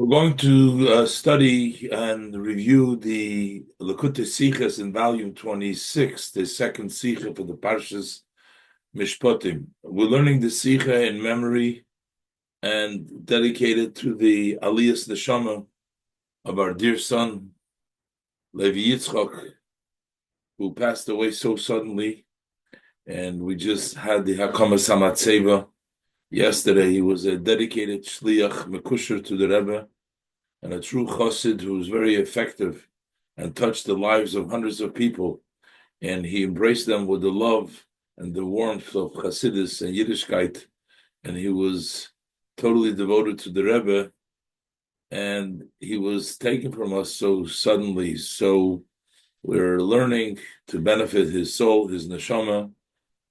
We're going to study and review the Likutei Sichos in volume 26, the second Sicha for the Parshas Mishpatim. We're learning the Sicha in memory and dedicated to the Aliyas Neshama of our dear son, Levi Yitzchok, who passed away so suddenly. And we just had the Hakamas Hamatzeva yesterday. He was a dedicated Shliach Mekusher to the Rebbe, and a true chassid who was very effective and touched the lives of hundreds of people. And he embraced them with the love and the warmth of Chassidus and Yiddishkeit. And he was totally devoted to the Rebbe. And he was taken from us so suddenly. So we're learning to benefit his soul, his neshama,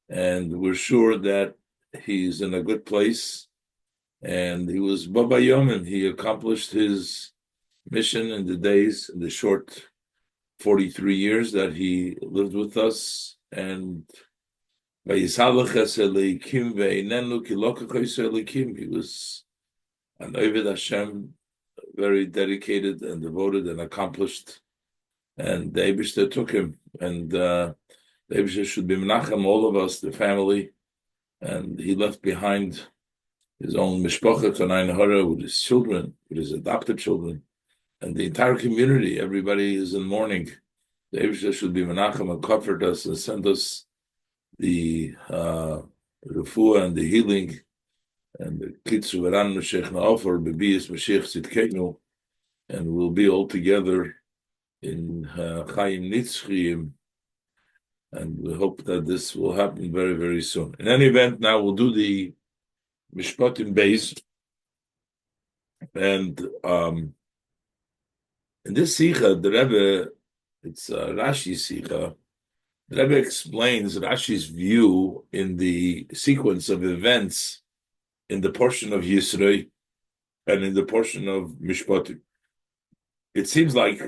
and we're sure that he's in a good place. And he was Baba Yom, and he accomplished his mission in the short 43 years that he lived with us. And he was an Ovid Hashem, very dedicated and devoted and accomplished. And the Eibishter took him. And the Eibishter should be menachem, all of us, the family. And he left behind his own mishpacha, Kanai Nahara, with his children, with his adopted children, and the entire community. Everybody is in mourning. The Eibishter should be menachem and comfort us and send us the refuah and the healing and the kitzu v'ran Mashiach na'ofer b'biyas Mashiach Tzidkenu, and we'll be all together in Chaim Nitzchiyim, and we hope that this will happen very, very soon. In any event, now we'll do the Mishpatim base, and in this Sikha, the Rebbe, it's Rashi Sikha, the Rebbe explains Rashi's view in the sequence of events in the portion of Yisroi and in the portion of Mishpatim. It seems like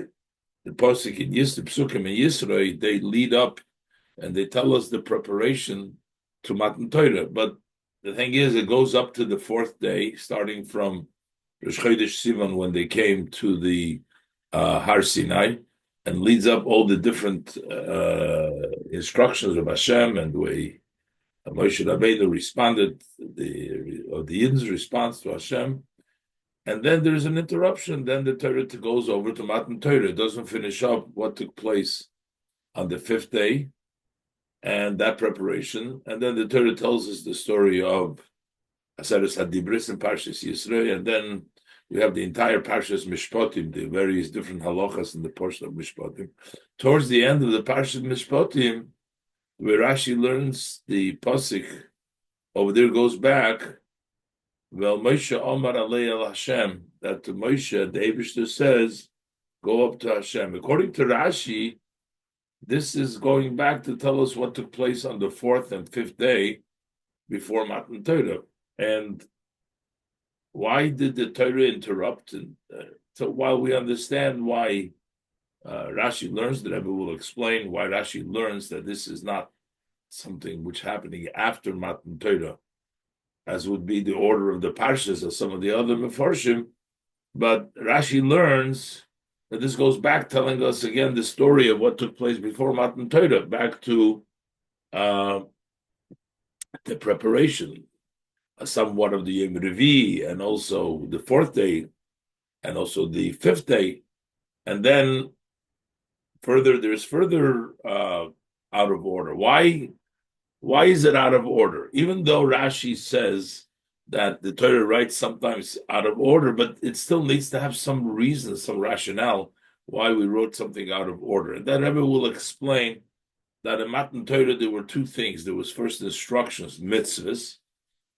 the Pasuk in Psukim and Yisroi, they lead up and they tell us the preparation to Matan Torah. But the thing is, it goes up to the fourth day, starting from Rosh Chodesh Sivan, when they came to the Har Sinai, and leads up all the different instructions of Hashem and the way Moshe Rabbeinu responded, the Yidden's response to Hashem. And then there's an interruption. Then the Torah goes over to Matan Torah. It doesn't finish up what took place on the fifth day and that preparation. And then the Torah tells us the story of Aseres HaDibris and Parshas Yisrael, and then we have the entire Parshas Mishpatim, the various different halachas in the portion of Mishpatim. Towards the end of the Parshas Mishpatim, where Rashi learns the pasuk over there, goes back, Vel Moshe Omar Alei El Hashem, that to Moshe, the Eibishter says, go up to Hashem. According to Rashi, this is going back to tell us what took place on the fourth and fifth day before Matan Torah. And why did the Torah interrupt? And so while we understand why Rashi learns, the Rebbe will explain why Rashi learns that this is not something which happening after Matan Torah, as would be the order of the Parshas or some of the other Mefarshim. But Rashi learns that this goes back, telling us again the story of what took place before Matan Torah, back to the preparation, somewhat of the Yom Revi, and also the fourth day, and also the fifth day, and then there's further out of order. Why is it out of order? Even though Rashi says that the Torah writes sometimes out of order, but it still needs to have some reason, some rationale why we wrote something out of order. And then Rebbe will explain that in Matan Torah there were two things. There was first instructions, mitzvahs.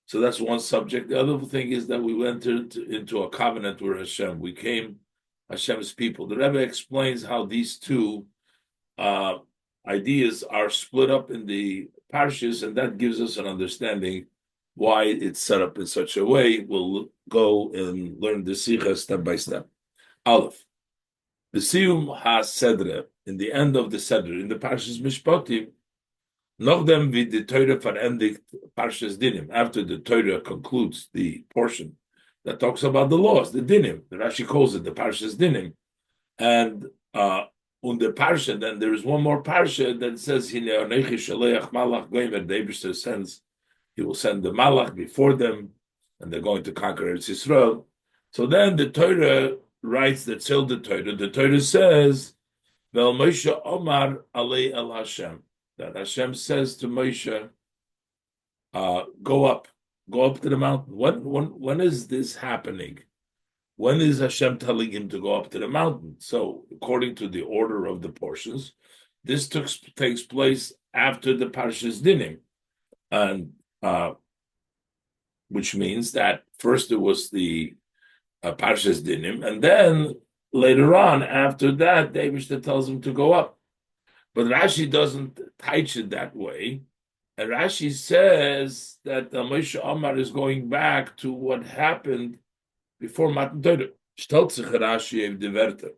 So that's one subject. The other thing is that we went into a covenant with Hashem. We came Hashem's people. The Rebbe explains how these two ideas are split up in the parshas, and that gives us an understanding why it's set up in such a way. We'll go and learn the Sikha step by step. Aleph. The Siyum HaSedre, in the end of the Sedre, in the Parshas Mishpatim, Nachdem wie the Torah verendigt Parshas Dinim, after the Torah concludes the portion that talks about the laws, the dinim. The Rashi calls it the Parshas dinim, and on the parsha, then there is one more parsha that says, "Hine onechi shaleach malach goyim." The Eibishter sends, he will send the malach before them, and they're going to conquer Eretz Yisrael. So then the Torah writes that till the Torah says, "Vel Moshe Omar alei el Hashem," that Hashem says to Moshe, "Go up to the mountain." When is this happening? When is Hashem telling him to go up to the mountain? So, according to the order of the portions, this takes place after the Parshas Dinim, and which means that first there was the Parshas Dinim, and then later on, after that, the Eibishter tells him to go up. But Rashi doesn't teach it that way. And Rashi says that Moshe Omar is going back to what happened before Matan Torah. Stellt sich Rashi auf die Werte.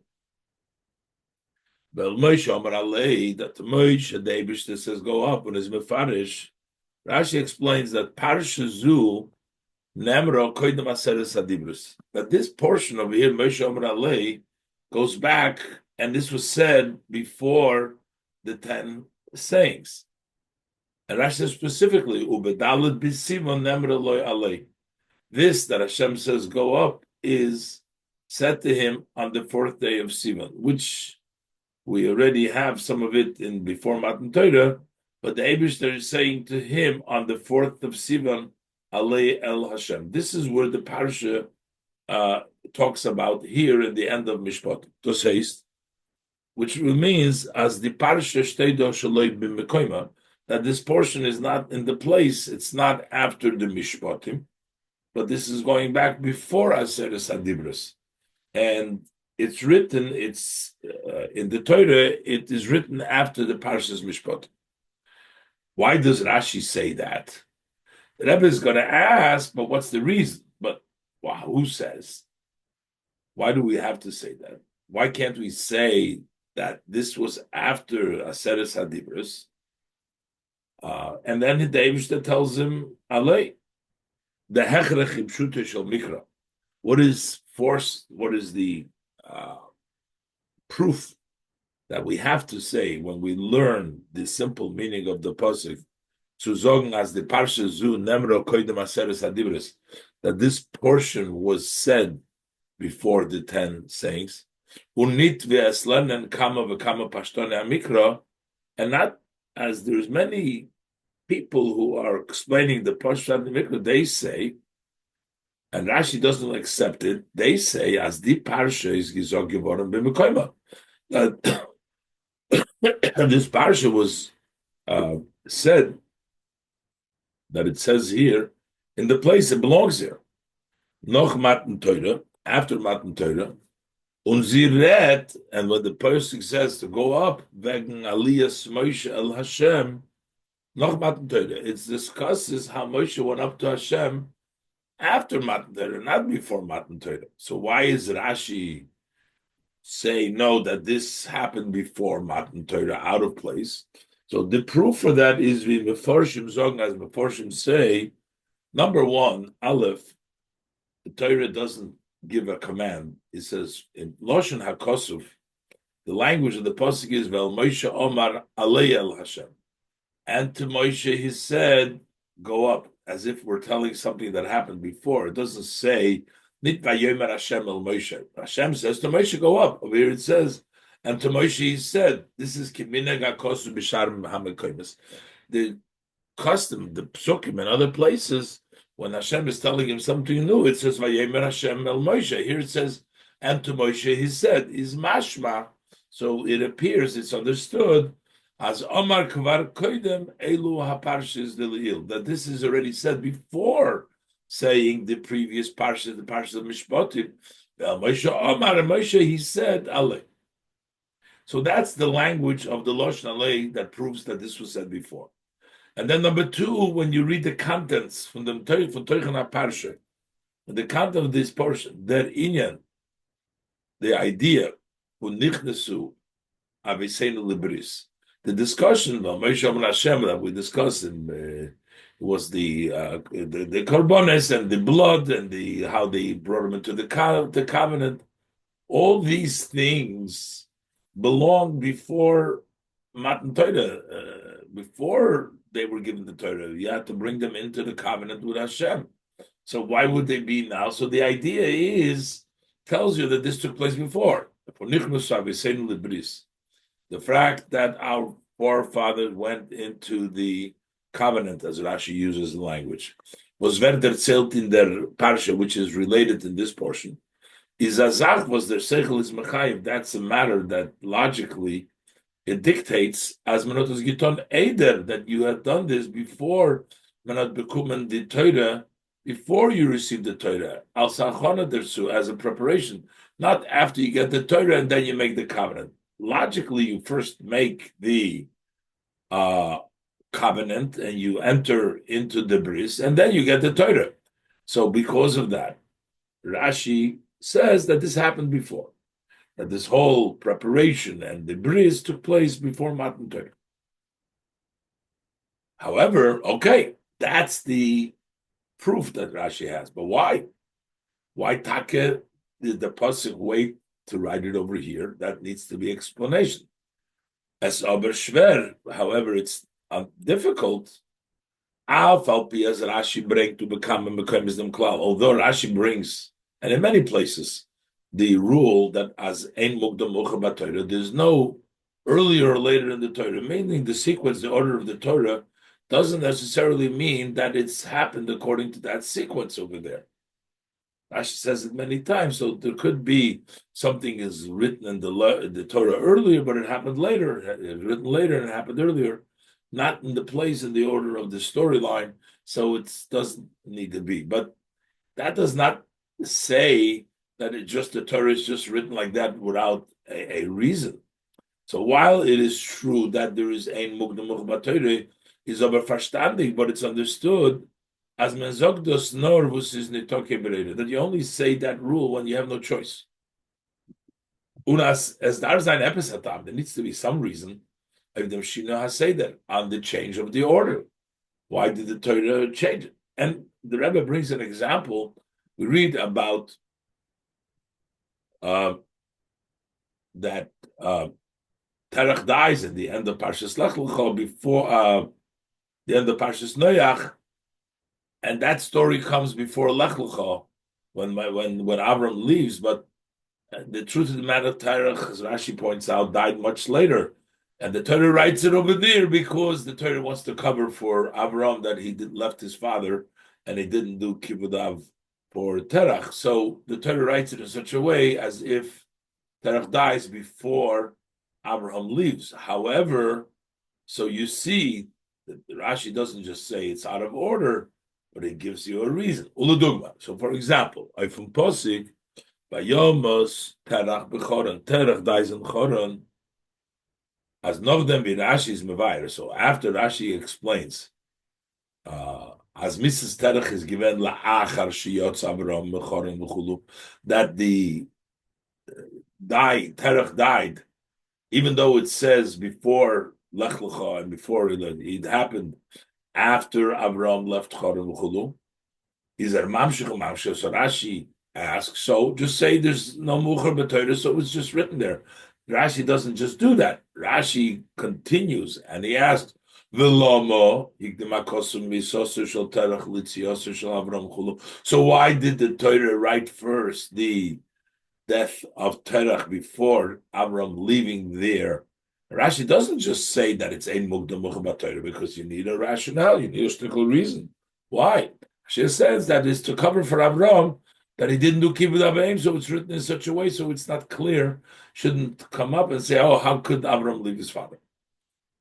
Weil Moshe Omar Alei, that Moshe, the Eibishter says go up, when it's Mefarish, Rashi explains that Parsha Zu, Nemro Koidem Aseres Adibrus. That this portion over here, Moshe Omar Alei, goes back, and this was said before the 10 sayings. And Rashi says specifically, Ubedalad B'Sivan Nemro Loi Alei. This that Hashem says go up is said to him on the 4th day of Sivan, which we already have some of it in before Matan Torah, but the Eibishter is saying to him on the 4th of Sivan, Alei El Hashem. This is where the parsha talks about here in the end of Mishpatim. Tosheist, which means as the parsha shteido shaloi b'mekoima, that this portion is not in the place, it's not after the Mishpatim, but this is going back before Aseres Adibros. And it's written, in the Torah, it is written after the Parshas Mishpatim. Why does Rashi say that? The Rebbe is going to ask, but what's the reason? But who says? Why do we have to say that? Why can't we say that this was after Aseres Adibros? And then the Eibishter tells him, Alei. The hechrech pshute shel mikra. What is force? What is the proof that we have to say when we learn the simple meaning of the pasuk? Zu sagen as the parsha zu nemro koidem aseres hadibros, that this portion was said before the 10 sayings. Unit ve'eslernen kama v'kama pashtone amikra, and not as there's many people who are explaining the Pashat Mikra, they say, and Rashi doesn't accept it, they say, as the Parsha is Gizog Yevorim B'Mekoima. This Parsha was said, that it says here, in the place it belongs here. Noch Matan Torah, after Matan Torah, Unziret, and when the person says to go up, wegen Aliyas Moshe El Hashem, Noch Matan Torah. It discusses how Moshe went up to Hashem after Matan Torah, not before Matan Torah. So why is Rashi say no, that this happened before Matan Torah, out of place? So the proof for that is we Meforshim Zog, as Meforshim say, number one, Aleph, the Torah doesn't give a command. It says in Loshen HaKosuf, the language of the pasuk is Vel Moshe Omar Alei El Hashem. And to Moshe, he said, go up, as if we're telling something that happened before. It doesn't say, Nit vayomer Hashem el Moshe. Hashem says to Moshe, go up. Over here it says, and to Moshe he said, this is Kimineg HaKosu B'Shar HaMekoymes. The custom, the psukim and other places, when Hashem is telling him something new, it says, vayomer Hashem el Moshe. Here it says, and to Moshe he said, is mashma. So it appears, it's understood, as Omar Kvar Koidem Elu HaParshas Deleil, that this is already said before saying the previous parsha, the parsha of Mishpatim. Moshe Omar, and Moshe, he said Ale. So that's the language of the Loshen Ale that proves that this was said before. And then number two, when you read the contents from the Teichen HaParsha, the content of this portion, their inyan, the idea, Unichnesu Aviseinu Libris, the discussion of Moshe Hashem that we discussed in was the korbanos and the blood and the how they brought him into the covenant. All these things belong before Matan Torah, before they were given the Torah. You had to bring them into the covenant with Hashem. So why would they be now? So the idea tells you that this took place before. The fact that our forefathers went into the covenant, as Rashi uses the language, was werder zählt in der parsha, which is related in this portion. Izazach was their seichel is mechayiv. That's a matter that logically it dictates as menotos giton eider that you had done this before menot bekumen the Torah, before you received the Torah al sachona dersu as a preparation, not after you get the Torah and then you make the covenant. Logically, you first make the covenant and you enter into the bris, and then you get the Torah. So because of that, Rashi says that this happened before, that this whole preparation and the bris took place before Matan Torah. However, okay, that's the proof that Rashi has. But why? Why Take did the pasuk wait to write it over here? That needs to be explanation. As aber schwer, however, it's difficult. As Rashi brings to become a mechanism klal. Although Rashi brings, and in many places, the rule that as ein mukdam ucha b'Torah, there's no earlier or later in the Torah. Meaning the sequence, the order of the Torah, doesn't necessarily mean that it's happened according to that sequence over there. Rashi says it many times, so there could be something is written in the Torah earlier, but it happened later. It's written later and it happened earlier, not in the place in the order of the storyline. So it doesn't need to be. But that does not say that the Torah is just written like that without a reason. So while it is true that there is ein mukdam ucha b'Torah, is aber verstandig, but it's understood as menzogdos nor vus is nitoke bereder, that you only say that rule when you have no choice. Unas as dar sein episatam, there needs to be some reason of them shina haseder on the change of the order. Why did the Torah change it? And the Rebbe brings an example. We read about that Terach dies at the end of Parshas Lech Lecha before the end of Parshas Noach, and that story comes before Lech Lecha when Avram leaves. But the truth of the matter, Terach, as Rashi points out, died much later, and the Torah writes it over there because the Torah wants to cover for Avram that he left his father and he didn't do kibbutz for Terach. So the Torah writes it in such a way as if Terach dies before Abraham leaves. However, so you see that Rashi doesn't just say it's out of order, but it gives you a reason. Uladugma. So, for example, from Posik, Vayomos Terach b'Choron. Terach dies in Choron. As Novdem Rashi is Mevayer. So after Rashi explains, as Mrs. Terach is given la'achar shiyotz Abraham b'Choron v'chulu, that the Terach died, even though it says before Lech Lecha and before it happened after Abraham left Choron v'chulu, is there mamshich or mamshich? So Rashi asks, so just say there's no mucher b'Torah, so it's just written there. Rashi doesn't just do that. Rashi continues and he asks, so why did the Torah write first the death of Terach before Avram leaving there? Rashi doesn't just say that it's ein mukdam ucha b'Torah because you need a rationale, you need a strictly reason. Why? She says that is to cover for Avram that he didn't do kibbutz avayim, so it's written in such a way so it's not clear. Shouldn't come up and say, oh, how could Avram leave his father?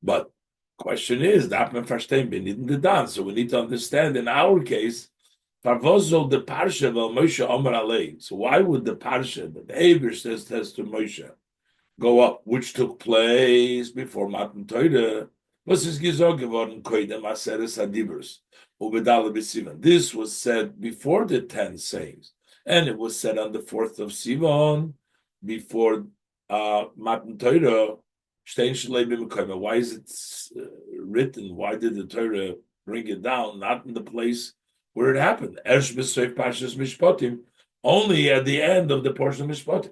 But question is, so we need to understand in our case, so why would the parsha that the Eber says to Moshe go up, which took place before Matan Torah? This was said before the 10 sayings, and it was said on the 4th of Sivan before Matan Torah. Why is it written? Why did the Torah bring it down, not in the place where it happened. Ersh b'soif Parshas Mishpatim, only at the end of the portion of Mishpatim.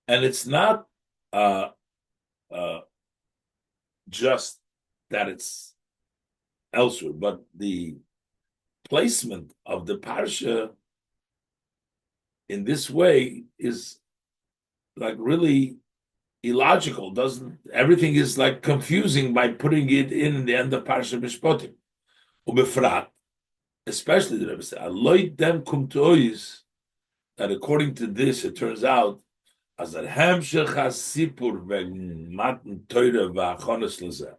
And it's not uh, uh, just that it's elsewhere, but the placement of the parsha in this way is like really illogical. Doesn't everything is like confusing by putting it in the end of Parsha Mishpatim? Ubefrat, especially the Rebbe said, "Aloy dem kum tois," that according to this, it turns out as that hamshech hasipur v'matan Torah v'achonos lezeh,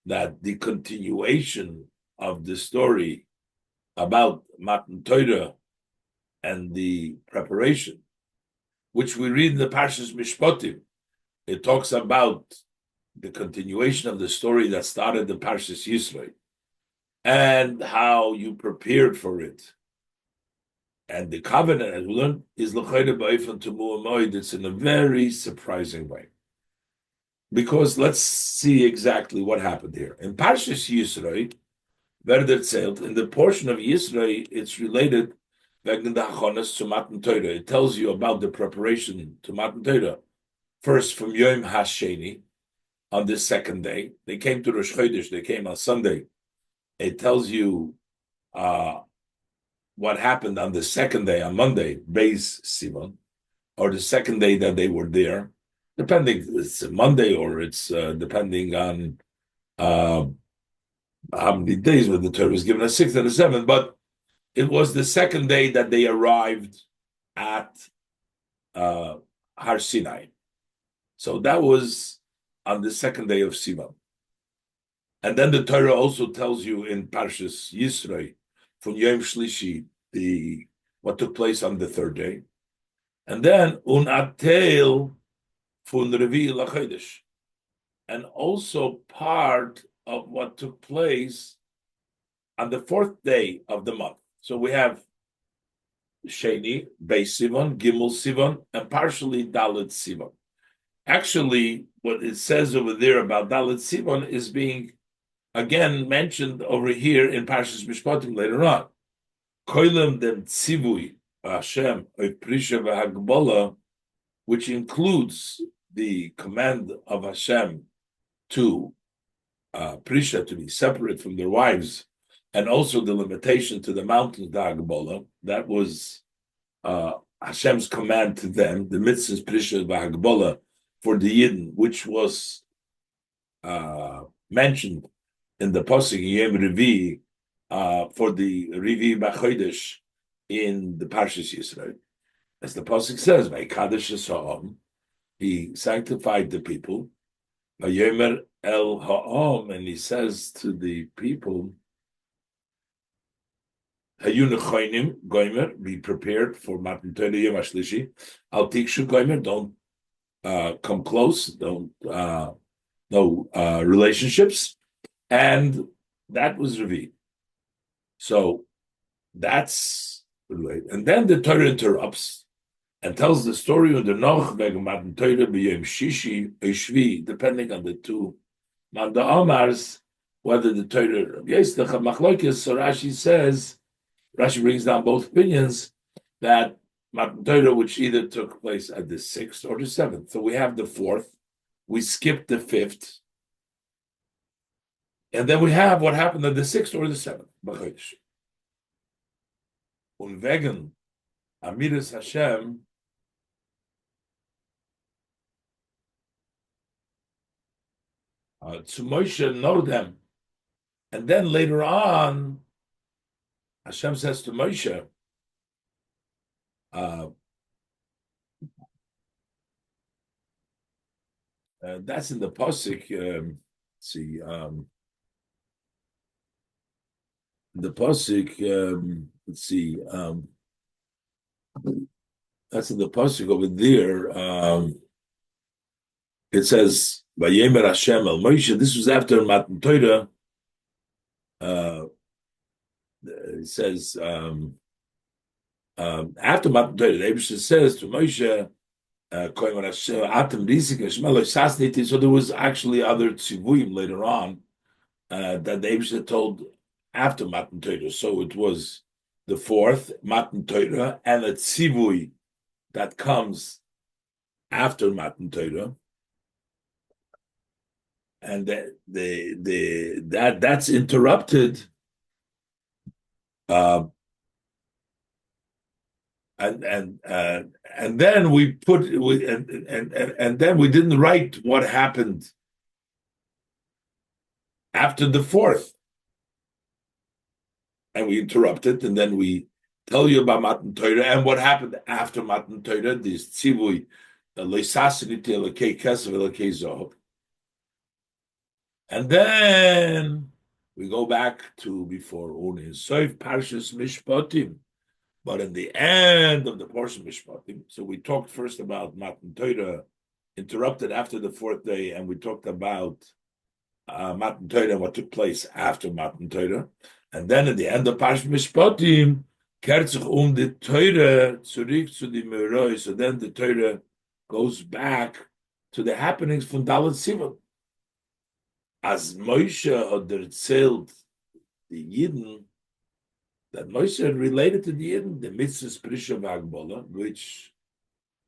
that the continuation of the story about Matan Torah and the preparation, which we read in the Parshas Mishpatim, it talks about the continuation of the story that started the Parshas Yisro and how you prepared for it. And the covenant, as we learned, is l'chayre ba'ifan to mu'amoid. It's in a very surprising way. Because let's see exactly what happened here. In Parshas Yisro, Werder zählt, in the portion of Yisro, it's related wegen der Hachonas to Matan Torah. It tells you about the preparation to Matan Torah. First, from Yom HaSheni, on this second day. They came to Rosh Chodesh, they came on Sunday. It tells you what happened on the second day, on Monday, Beis Sivan, or the second day that they were there, depending, it's a Monday or it's depending on how many days when the Torah was given, a sixth and a seventh, but it was the second day that they arrived at Har Sinai. So that was on the second day of Sivan. And then the Torah also tells you in Parshas Yisro, from Yom Shlishi, what took place on the third day. And then Unatel from Revi Lachodesh. And also part of what took place on the fourth day of the month. So we have Sheni, Beis Sivan, Gimel Sivan, and partially Dalet Sivan. Actually, what it says over there about Dalet Sivan is being again mentioned over here in Parshas Mishpatim later on. Koilem dem tzivui Hashem prisha v'hagbola, which includes the command of Hashem to prisha, to be separate from their wives, and also the limitation to the mountains, the hagbola. That was Hashem's command to them, the mitzvahs prisha v'hagbola for the Yidden, which was mentioned in the pasuk Yom Revi for the Revi B'Chodesh in the Parshas Yisro. As the pasuk says, "Vayikadosh Ha'am," he sanctified the people. Vayomer El Ha'am, and he says to the people, "Hayu nechonim goymer, be prepared for Matan Torah Yom HaShlishi. Al tikshu goymer, don't come close, don't no relationships." And that was Revi. So that's right. And then the Torah interrupts and tells the story of the Noch Matan Torah b'Yom Shishi Shvi, depending on the two Manda Amars, whether the Torah yes the Machlokes. So Rashi brings down both opinions that Matan Torah, which either took place at the 6th or the 7th. So we have the 4th, we skipped the 5th. And then we have what happened on the 6th or the 7th. Und wegen Amiris Hashem to Moshe, know them. And then later on, Hashem says to Moshe, that's in the pasuk. See. The pasuk, let's see, that's in the pasuk over there. It says, "Vayemer Hashem el Moshe." This was after Matan Torah. It says after Matan Torah, the Eibusha says to Moshe, So there was actually other tzivuyim later on that the Eibush told after Matan Torah. So it was the fourth Matan Torah and a tzivui that comes after Matan Torah, and that's interrupted. And then we put and then we didn't write what happened after the fourth, and we interrupted, and then we tell you about Matan Torah and what happened after Matan Torah. This tzivui leisasiniti elokei kesef elokei zohar, and then we go back to before Unin Soif Parshas Mishpatim. But in the end of the portion of Mishpatim, so we talked first about Matan Torah, interrupted after the fourth day, and we talked about Matan Torah and what took place after Matan Torah. And then at the end of Parshas Mishpatim, kehrt sich the Torah zurück zu die Meroi. So then the Torah goes back to the happenings from Dalet Sivan. As Moshe had erzählt the Yidden, that Moshe had related to the Yidden, the mitzvahs Prisha V'Agbola, which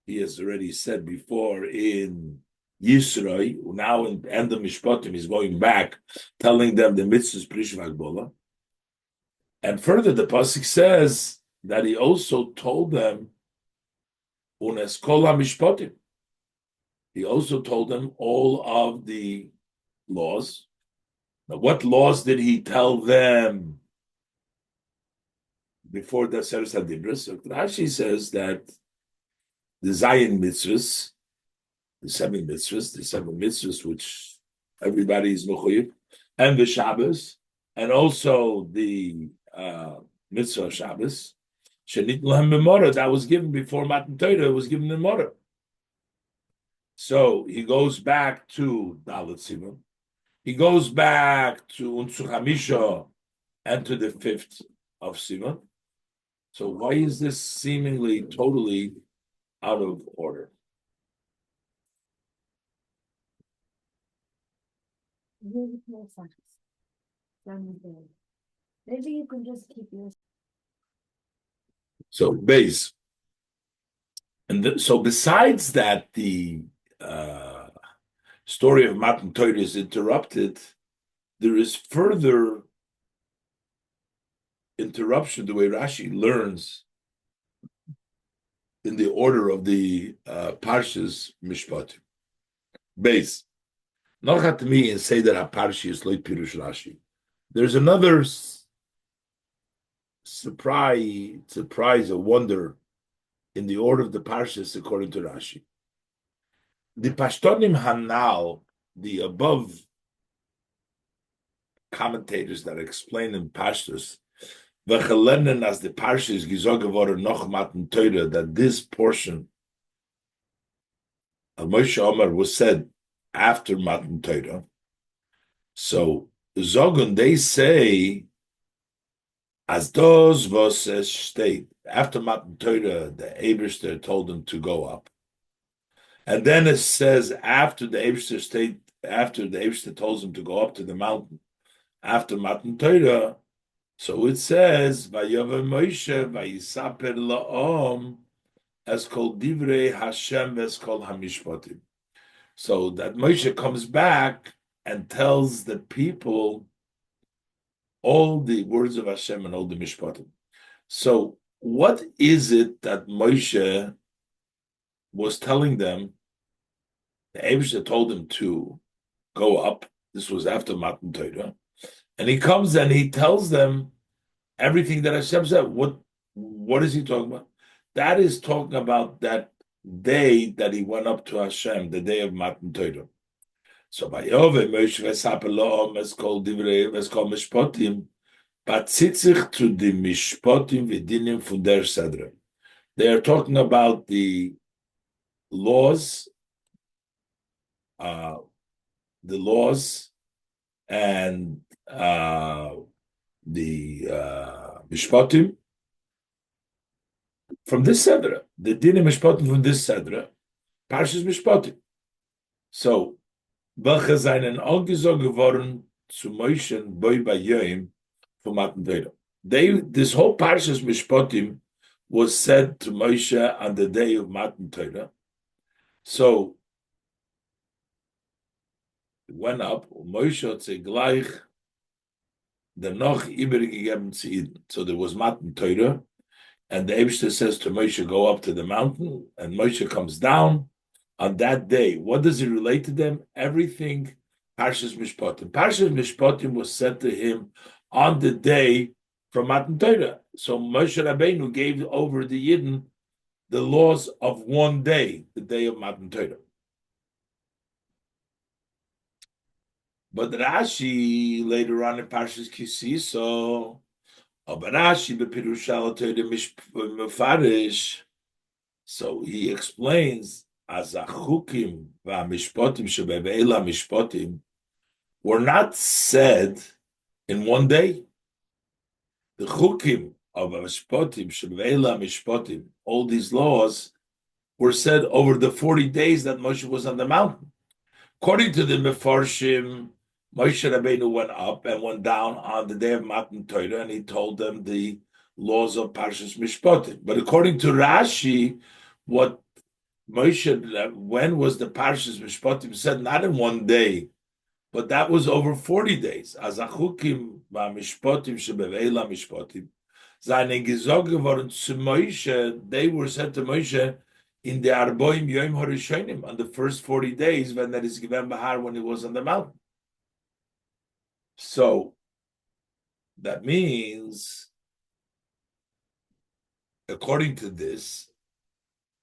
he has already said before in Yisroi. Now in the end of Mishpatim, he's going back, telling them the mitzvahs Prisha V'Agbola. And further, the pasuk says that he also told them Unes Kol HaMishpatim. He also told them all of the laws. Now, what laws did he tell them before the Seres HaDibros? So Rashi says that the Zayin mitzvahs, the seven mitzvahs which everybody is mechuyev, and the Shabbos, and also the mitzvah Shabbos, shenit lahem memora, that was given before Matan Torah, was given in Mora. So he goes back to Dalet Sivan. He goes back to Unsu Hamisha and to the 5th of Sivan. So why is this seemingly totally out of order? Maybe you can just keep your. So base. And so besides that, the story of Matan Torah is interrupted, there is further interruption, the way Rashi learns in the order of the Parshas Mishpatim. Base. Not have to me and say that a Parshi is like Pirush Rashi. There's another surprise, a wonder in the order of the Parshas according to Rashi. The Pashtonim Hanal, the above commentators that explain in Pashtus, V'chelenen as the Parshas Gizogavor noch Matan Torah, that this portion of Moshe Omer was said after Matan Torah. So Zogun, they say, as those was state after Matan Torah, the Eberster told them to go up. And then it says after the Eberster tells them to go up to the mountain, after Matan Torah, so it says, Vayover Moshe vayisaper la'om as kol divrei Hashem as kol hamishpatim. So that Moshe comes back and tells the people all the words of Hashem and all the mishpatim. So what is it that Moshe was telling them? The Eibusha told him to go up. This was after Matan Torah. And he comes and he tells them everything that Hashem said. What is he talking about? That is talking about that day that he went up to Hashem, the day of Matan Torah. So Vayove Moshe v'saper la'om es kol divrei es kol mishpatim, batzit to the mishpatim v'dinim from der sedra. They are talking about the laws and the mishpatim from this sedra, the dinim mishpatim from this sedra, Parshas Mishpatim. So, welche seinen angesagt geworden zu Moshe Boi Bayim from Matan Torah. This whole Parshas Mishpatim was said to Moshe on the day of Matan Torah. So, it went up, Moshe hat sich gleich noch übergegeben zu Eden. So there was Matan Torah, and the Eibishter says to Moshe, go up to the mountain, and Moshe comes down on that day. What does it relate to them? Everything Parshas Mishpatim. Parshas Mishpatim was said to him on the day from Matan Torah. So Moshe Rabbeinu gave over the Yidden the laws of one day, the day of Matan Torah. But Rashi later on in Parshas Kisiso, but Rashi bePirush Torah Mefarish. So he explains as a chukim v'amishpatim shebeveila mishpatim were not said in one day. The chukim of mishpatim shebeveila mishpatim, all these laws were said over the 40 days that Moshe was on the mountain. According to the Mefarshim, Moshe Rabbeinu went up and went down on the day of Matan Torah, and he told them the laws of Parshas Mishpatim. But according to Rashi, what Moshe, when was the Parshas Mishpatim said? Not in one day, but that was over 40 days. As achukim v'mishpatim shebeveila mishpatim, seine gesagt geworden zu Moshe, they were said to Moshe in the Arboim Yom Harishonim, on the first 40 days when that is given Bahar, when he was on the mountain. So that means, according to this,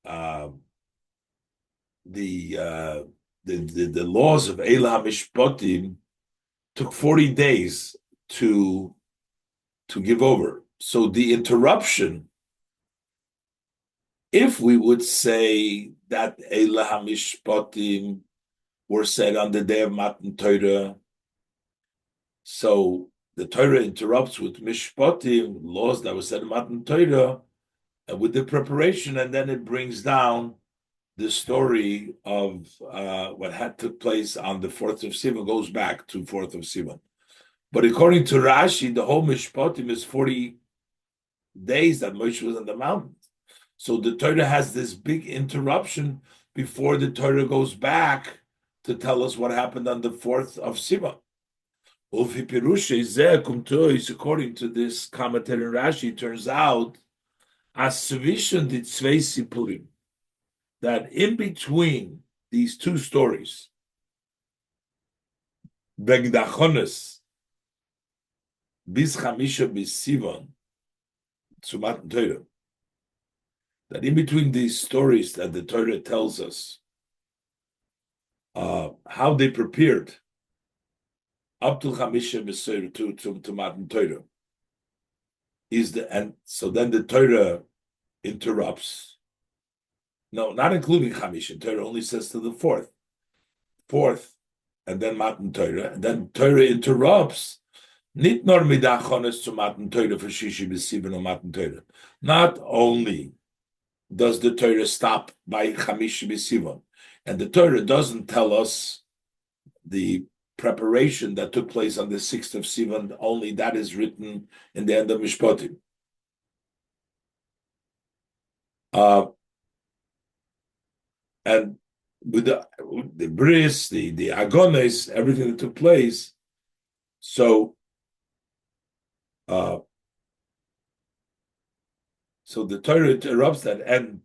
the laws of Eila Mishpatim took 40 days to give over. So the interruption, if we would say that Eila Mishpatim were said on the day of Matan Torah, so the Torah interrupts with Mishpatim, laws that were said in Matan Torah, and with the preparation, and then it brings down the story of what had took place on the 4th of Sivan, goes back to 4th of Sivan. But according to Rashi, the whole Mishpatim is 40 days that Moshe was on the mountain. So the Torah has this big interruption before the Torah goes back to tell us what happened on the 4th of Sivan. According to this commentary in Rashi, turns out as sufficient it's Sipurim, that in between these two stories, Begdachonis, Bis Chamisha Bis Sivan, to Matan Torah, that in between these stories that the Torah tells us how they prepared up to Chamisha Bis to Matan Torah, and so then the Torah interrupts. No, not including Chamisha. Torah only says to the fourth, and then Matan Torah, and then Torah interrupts. Nit nor midachones to Matan Torah for Shishi B'Sivan or Matan Torah. Not only does the Torah stop by Chamishi B'Sivan, and the Torah doesn't tell us the preparation that took place on the 6th of Sivan, only that is written in the end of Mishpatim. And with the bris, the agones, everything that took place, so the Torah interrupts that and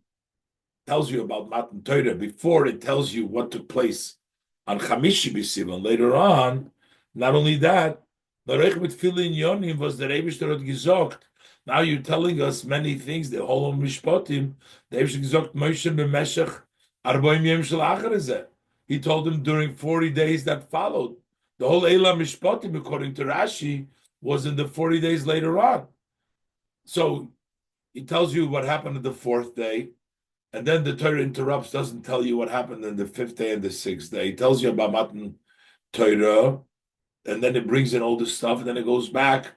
tells you about Matan Torah before it tells you what took place on Chamishi B'Sivan. Later on, not only that, Norech mit vielen Yonim was the Eibishter hat gesagt. Now you're telling us many things. The whole Mishpatim, the Eibishter gesagt Moshe b'meshech arboim yom shel achar hazeh. He told him during 40 days that followed. The whole Eila Mishpatim, according to Rashi, was in the 40 days later on. So he tells you what happened on the 4th day, and then the Torah interrupts, doesn't tell you what happened on the 5th day and the 6th day. It tells you about Matan Torah, and then it brings in all this stuff, and then it goes back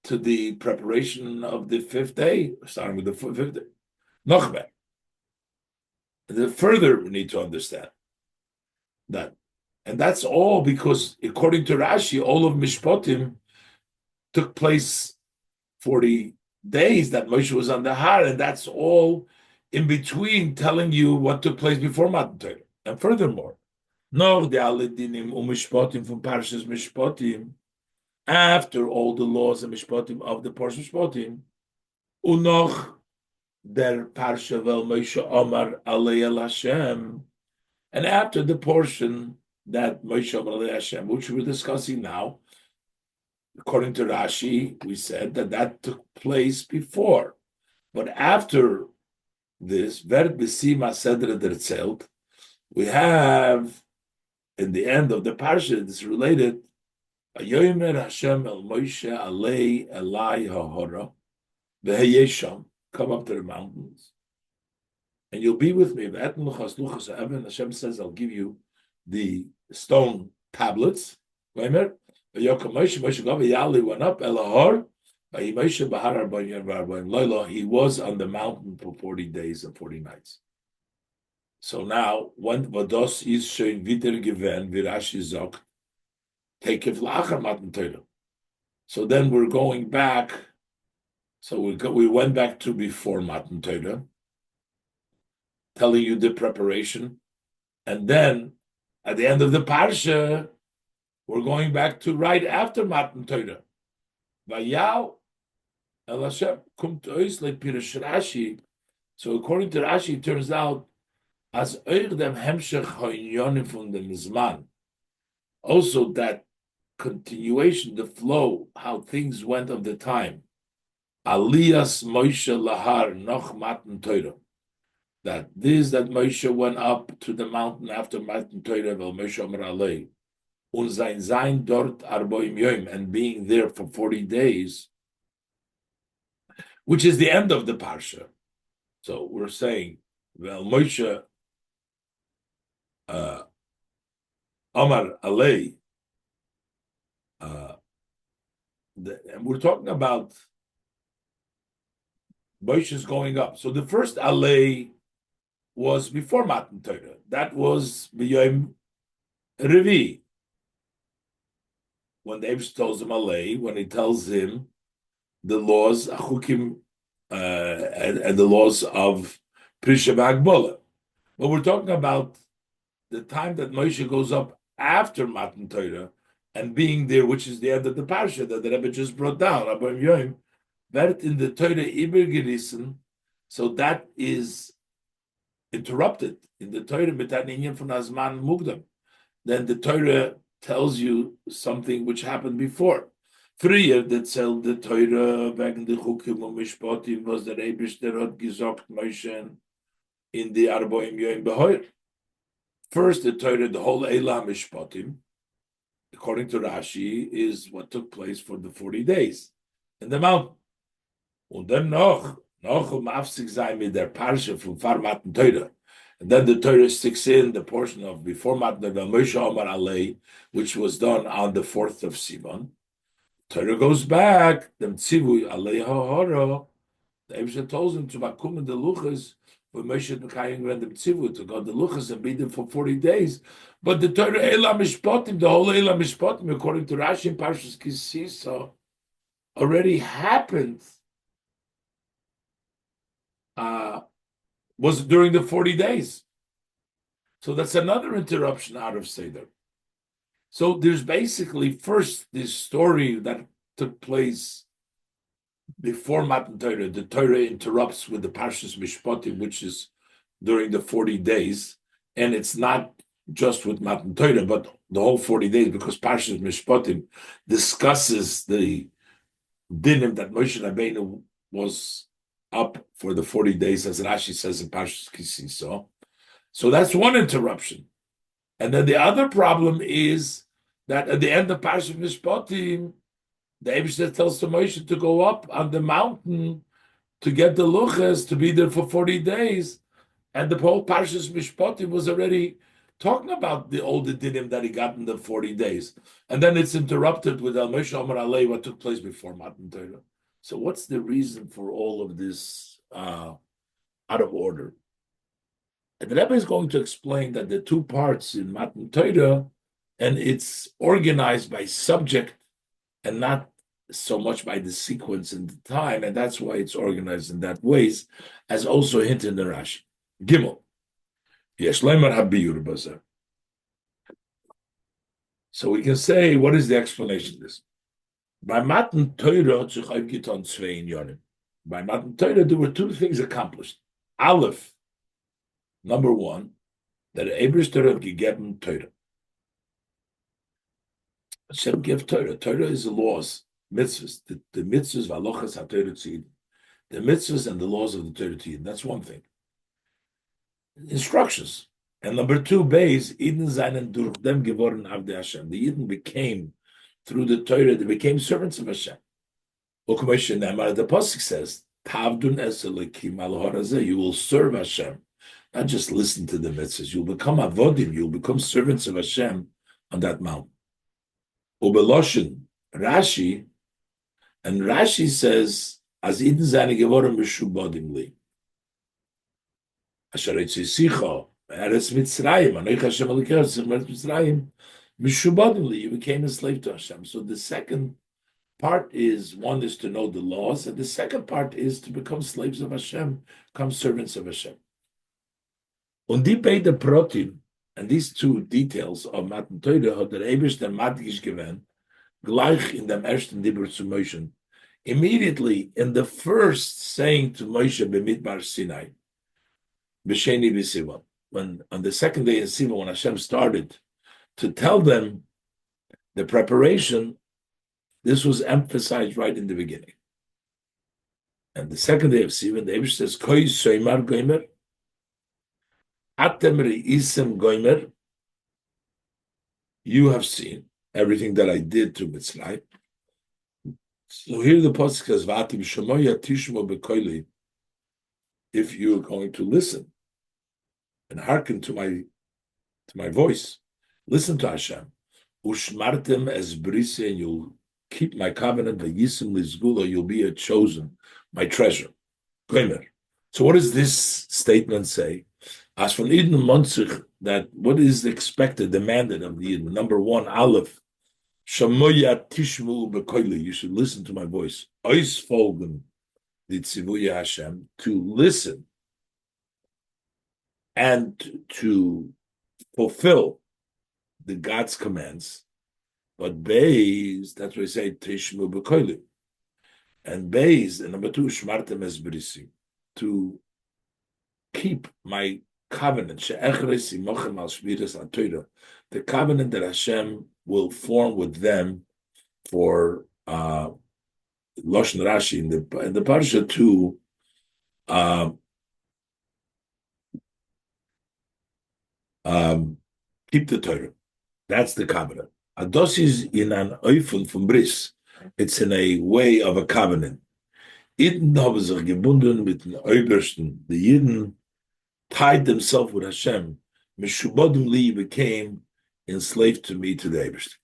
to the preparation of the 5th day, starting with the 5th day. Noch mehr. Further, we need to understand that. And that's all because, according to Rashi, all of Mishpatim took place 40 days that Moshe was on the Har, and that's all in between telling you what took place before Matan Torah. And furthermore, no, the Aledinim Mishpatim from Parshas Mishpatim, after all the laws and Mishpatim of the Parshas Mishpatim, Unoch der Parsha vel Moshe Omar Alei El Hashem, and after the portion that Moshe Omar Alei Hashem, which we're discussing now, according to Rashi, we said that took place before. But after this, Vert Besima Sedra Derzelt, we have in the end of the parsha, it's related, Yomer Hashem El Moshe Alei Elai Hahora, Veheyesham, come up to the mountains, and you'll be with me. Hashem says, I'll give you the stone tablets. Moshe went up, Elahor, he was on the mountain for 40 days and 40 nights. So now, when Vados is showing wieder given, Virashi sagt, take it lacher Matan Torah. So then we're going back. So we went back to before Matan Torah, telling you the preparation, and then at the end of the parsha, we're going back to right after Matan Torah. Vayal El Hashem kum tois like Pirush Rashi. So according to Rashi, it turns out as euch dem hemshech ha'inyonim from the mizman. Also that continuation, the flow, how things went of the time. Aliyas Moshe lahar noch Matan Torah. That Moshe went up to the mountain after Matan Torah, vel Moshe Amar Alei, und sein dort arboim yom, and being there for 40 days, which is the end of the parsha. So we're saying, vel Moshe Amar Alei, and we're talking about Moshe's going up. So the first Alei was before Matan Torah. That was B'Yom Revi. When the Eibush tells him Alei, when he tells him the laws, Achukim, and the laws of Prisha V'Agbola. But we're talking about the time that Moshe goes up after Matan Torah and being there, which is the end of the parsha that the Rebbe just brought down, Rabbi Yoim, that in the Torah Iber, so that is interrupted in the Torah B'Taninyan from Azman Mugdam. Then the Torah tells you something which happened before. Früher, that zählt the Torah wegen the Chukim und Mishpatim, was der Eibishter hat gesagt, Moshe in the Arboim Yoim Behor. First, the Torah, the whole Eila Mishpatim, according to Rashi, is what took place for the 40 days in the mountain. Und dann noch mafsik sein mit der Parsha from Far Matan Torah. And then the Torah sticks in the portion of before Matan Torah, Moshe Omar Alei, which was done on the 4th of Sivan. Torah goes back, them Tzivui Alei HaHoro. The Eibusha tells him to Bakum and the Luchas, for Moshe Mekayim and the Tzivui, to go to the Luchas and be there for 40 days. But the Torah Eila Mishpatim, the whole Eila Mishpatim, according to Rashi and Parshas Kisisa, already happened. Was during the 40 days. So that's another interruption out of Seder. So there's basically first this story that took place before Matan Torah. The Torah interrupts with the Parshas Mishpatim, which is during the 40 days. And it's not just with Matan Torah, but the whole 40 days, because Parshas Mishpatim discusses the dinim that Moshe Rabbeinu was up for the 40 days, as Rashi says in Parshas Kisisa. So that's one interruption. And then the other problem is that at the end of Parshas Mishpatim, the Eibusha tells to Moshe to go up on the mountain to get the luchas, to be there for 40 days. And the whole Parshas Mishpatim was already talking about the older dinim that he got in the 40 days. And then it's interrupted with Al Moshe Amar Alei, what took place before Matan Torah. So what's the reason for all of this out of order? And the Rebbe is going to explain that the two parts in Matan Torah, and it's organized by subject and not so much by the sequence and the time, and that's why it's organized in that ways, as also hinted in the Rashi. Gimel. Yesh leimer habiyur bazer. So we can say, what is the explanation of this? By Matan Torah, by Matan Torah, there were two things accomplished. Aleph, number one, that Ebrish Torah gegeben Torah. Hashem gave Torah. Torah is the laws, mitzvahs. The mitzvahs, v'alochas ha-Torah tzid. The mitzvahs and the laws of the Torah tzid. That's one thing. Instructions. And number two, Beis, Eden seinen durch dem geworden Avdei Hashem. The Eden became, through the Torah, they became servants of Hashem. The Pasuk says, Tavdun es Elokim al harazeh. You will serve Hashem. Not just listen to the mitzvahs. You'll become avodim. You'll become servants of Hashem on that mountain. Ubeloshin, Rashi, and Rashi says, as Eden seine geworden mishubodim li. Asher etzisicha, eretz Mitzrayim, anoich Hashem elikeh, eretz Mitzrayim, mishubodim li. You became a slave to Hashem. So the second part is, one is to know the laws, and the second part is to become slaves of Hashem, become servants of Hashem. Und die beide Protim, and these two details of Matan Torah, hat der Eibers der Madgish given, gleich in dem ersten Dibur zu Moshe. Immediately, in the first saying to Moshe b'midbar Sinai, b'sheni b'sivan, when on the second day in Sivan, when Hashem started to tell them the preparation, this was emphasized right in the beginning. And the second day of Sivan, the Eibers says, Koi soymar goimer, Atem re'isem goimer, you have seen everything that I did to Mitzrayim. So here the pasuk says, "V'atim shemoya tishmo bekoili." If you're going to listen and hearken to my voice, listen to Hashem. Ushmartem es brise, and you'll keep my covenant. V'yisim lizgula, you'll be a chosen, my treasure. Goimer. So what does this statement say? As from Eden Monzich, that what is expected, demanded of the Eden? Number one, Aleph, Shamoya Tishmu Bekoili, you should listen to my voice. Ois folgen, the Tzivuya Hashem, to listen and to fulfill the God's commands. But Beis, that's why I say Tishmu Bekoili. And Beis, and number two, Shmartem es Brisi, to keep my covenant, the covenant that Hashem will form with them for Lashon Rashi in the parsha to keep the Torah. That's the covenant. Ados is in an oifun from bris. It's in a way of a covenant. Eden haben sich gebunden mit den Obersten. The Yidden tied themselves with Hashem. Mishubodim li became enslaved to me to the Obersten.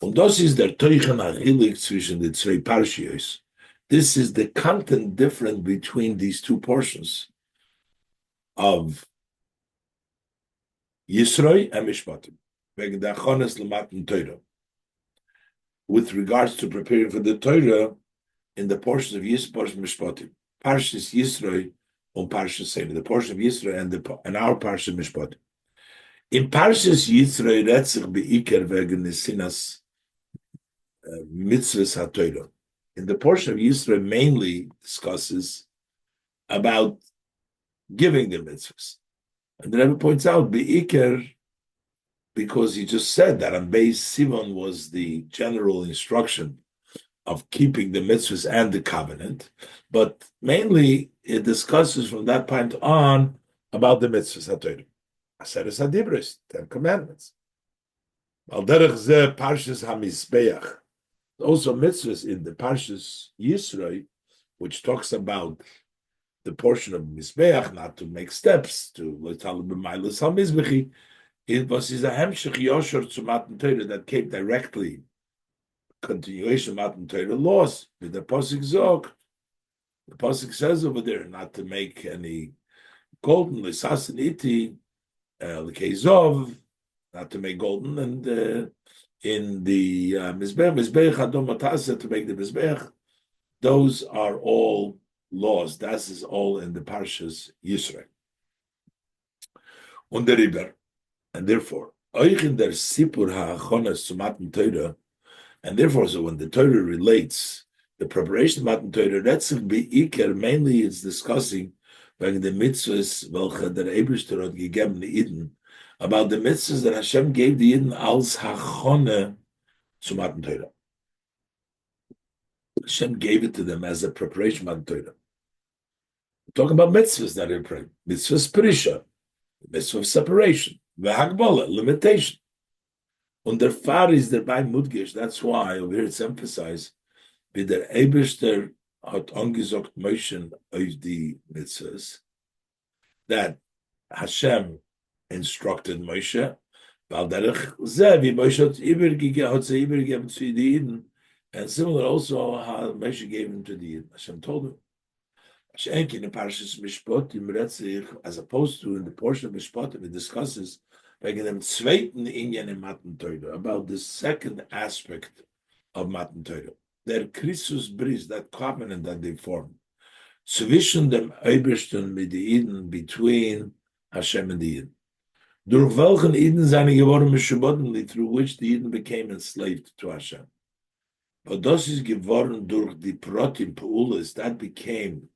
Und das ist der Teuchen achilik zwischen den zwei Parshios. This is the content difference between these two portions of Yisroi and Mishpatim. Wegen der Achones l'matan Torah. With regards to preparing for the Torah, in the portions of Yisroi and Mishpatim, Parshas Yisroi and Parshas Seder, the portion of Yisroi and our Parshas Mishpatim. In Parshas Yisroi, Retzich be'iker wegen Nesinas Mitzvahs HaTorah. In the portion of Yisroi, mainly discusses about giving the mitzvahs. And the Rebbe points out be'iker, because he just said that on Beis Sivan was the general instruction of keeping the mitzvahs and the covenant, but mainly it discusses from that point on about the mitzvahs HaTorah. Aseres HaDibros, 10 Commandments. Al derech zeh Parshas HaMizbeach. Also mitzvahs in the Parshas Yisroi, which talks about the portion of Mizbeach, not to make steps, to L'tal b'maylas HaMizbechi. It was a hemshech yosher to Matan Torah that came directly, continuation of Matan Torah laws, with the Pasuk Zog. The Pasuk says over there not to make any golden, lisasiniti, l'kezov, not to make golden, and in the mizbech adom matasa, to make the mizbech. Those are all laws. That is all in the Parshas Yisrael. Und der Riber, and therefore, euch in der Sipur ha'achonas zu Matan Torah, and therefore, so when the Torah relates the preparation of Matan Torah, that's be Iker, mainly it's discussing wegen the mitzvahs, welche der Eberster hat gegeben Eden, about the mitzvahs that Hashem gave the Eden als hachone zu Matan Torah. Hashem gave it to them as a preparation of Matan Torah. We're talking about mitzvahs that are praying. Mitzvahs Perisha, mitzvah of separation, v'hagbola, limitation. Und der Far is thereby mudgish. That's why over here it's emphasized, wie der Eberster hat angesagt Moshe auf die mitzvahs, that Hashem instructed Moshe, weil derich zeh, wie Moshe hat sie übergegeben zu den Eden, and similar also how Moshe gave him to the Eden. Hashem told him, in the Parashas Mishpatim, as opposed to in the portion of Mishpatim, it discusses wegen dem zweiten Inyan in Matan Torah, about the second aspect of Matan Torah. Their Christus Bris, that covenant that they formed, zwischen dem Ebersten mit den Eden, between Hashem and the Eden. Durch welchen Eden seine geworden Mishpatim, through which the Eden became enslaved to Hashem. But das ist geworden durch die Protim Peulas, that became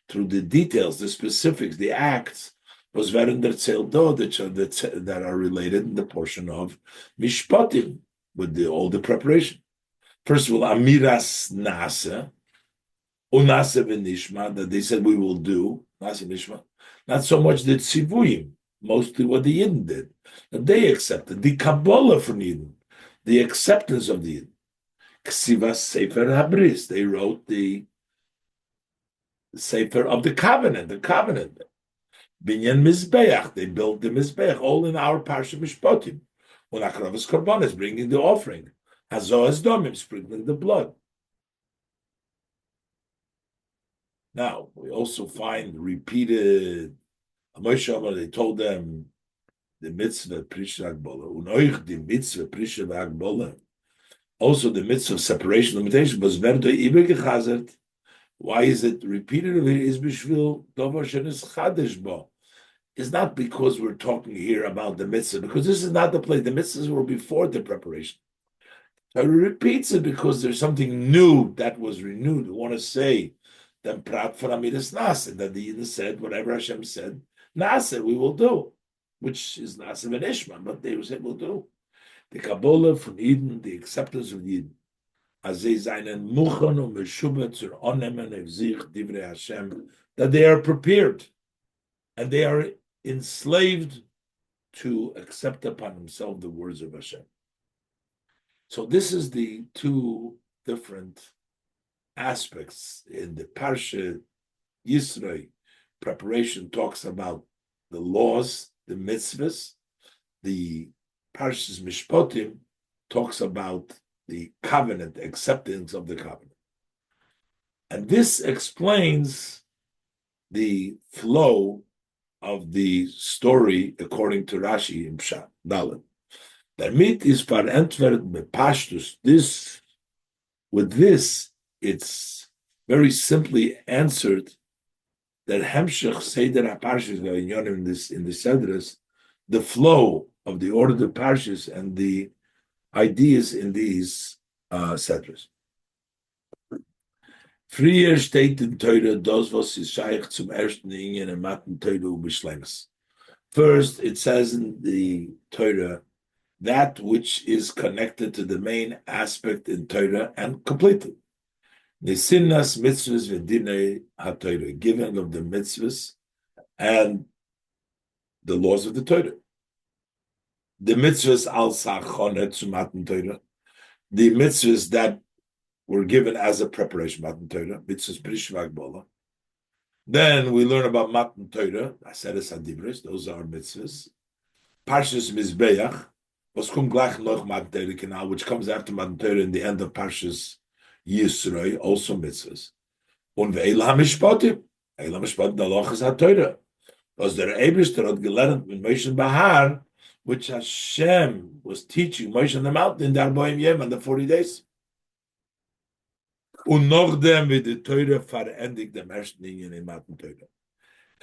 through the details, the specifics, the acts, was werden erzählt that are related in the portion of Mishpatim, with all the preparation. First of all, Amiras Nasa, Unase v'nishma, that they said we will do, Nasa v'nishma, not so much the Tzivuyim, mostly what the Yidden did, that they accepted, the Kabbalah from Yidden, the acceptance of the Yidden. Ksivas Sefer Habris, they wrote the Sefer of the covenant. Binyan Mizbeach, they built the Mizbeach, all in our Parsha Mishpatim. When Akravas Korban is bringing the offering. Hazoas Domim, sprinkling the blood. Now, we also find repeated, they told them the mitzvah Prisha Agbola, Unoich the mitzvah Prisha Agbola, also the mitzvah of separation limitation, was Verde Ibegechazert. Why is it repeated? Is bishvil davar shenis chadesh bo. It's not because we're talking here about the mitzvah, because this is not the place. The mitzvahs were before the preparation. So it repeats it because there's something new that was renewed. We want to say that prat for amidas nasa, that the Yidden said whatever Hashem said, nasa we will do, which is nasa v'nishma, but they said we'll do. The Kabbalah from Eden, the acceptance of Eden. That they are prepared and they are enslaved to accept upon themselves the words of Hashem. So this is the two different aspects in the Parsha Yisrael. Preparation talks about the laws, the mitzvahs. The Parshas Mishpatim talks about the covenant, acceptance of the covenant. And this explains the flow of the story according to Rashi in Pshat, Dalet. Damit is verantwortet bepashtus. With this, it's very simply answered that Hemshech Seder HaParshas in the Sedras, the flow of the order of the Parshas and the ideas in these Sedras. Früher steht in Teure, das was ist scheich zum ersten Ingen in Matan Teure Ubishlemes. First, it says in the Torah that which is connected to the main aspect in Torah and completed. Nesinnas mitzvahs v'dinei ha-Torah, giving of the mitzvahs and the laws of the Torah. The mitzvahs al-sachon zu Matan Torah, the mitzvahs that were given as a preparation, Matan Torah, mitzvahs Prishva Agbola. Then we learn about Matan Torah, Aseres HaDibros, those are mitzvahs. Parshas Mizbeach, was kum gleich noch Matan Torah Kanal, which comes after Matan Torah in the end of Parshas Yisroi, also mitzvahs. Und ve'ela HaMishpatim, Eila HaMishpatim, the Lochas HaTorah. Was der Eibishter hat gelernt mit Moshe Bahar, which Hashem was teaching Moshe on the mountain in the Arboim Yom on the 40 days. Und noch dem wird die Teure verendigt dem ersten Ingen in Matan Teure.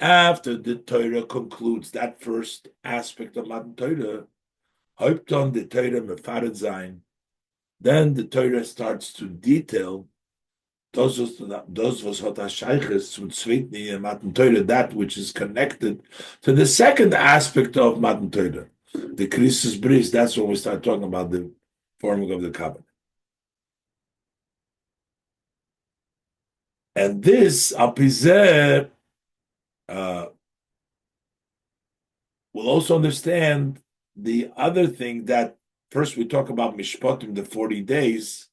After the Torah concludes that first aspect of Matan Torah, Haupton the Torah mefared sein, then the Torah starts to detail those was hot Shayches zum zweiten in Matan Torah, that which is connected to the second aspect of Matan Torah, the Christus Bris. That's when we start talking about the forming of the covenant. And this apizeh we'll also understand the other thing, that first we talk about Mishpatim, the 40 days,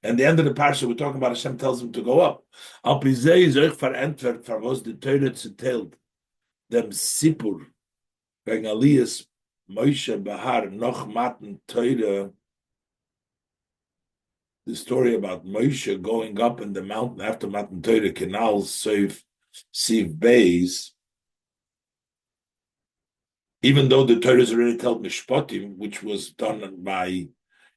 and the end of the parsha we talk about Hashem tells him to go up. Al pizeh is euch verantwortet for was the Torah zertelt dem Sipur wegen Aliyas Moshe Bahar noch Matan Torah, the story about Moshe going up in the mountain after Matan Torah, canals, Siv Bays, even though the Torah is already told Mishpatim, which was done by,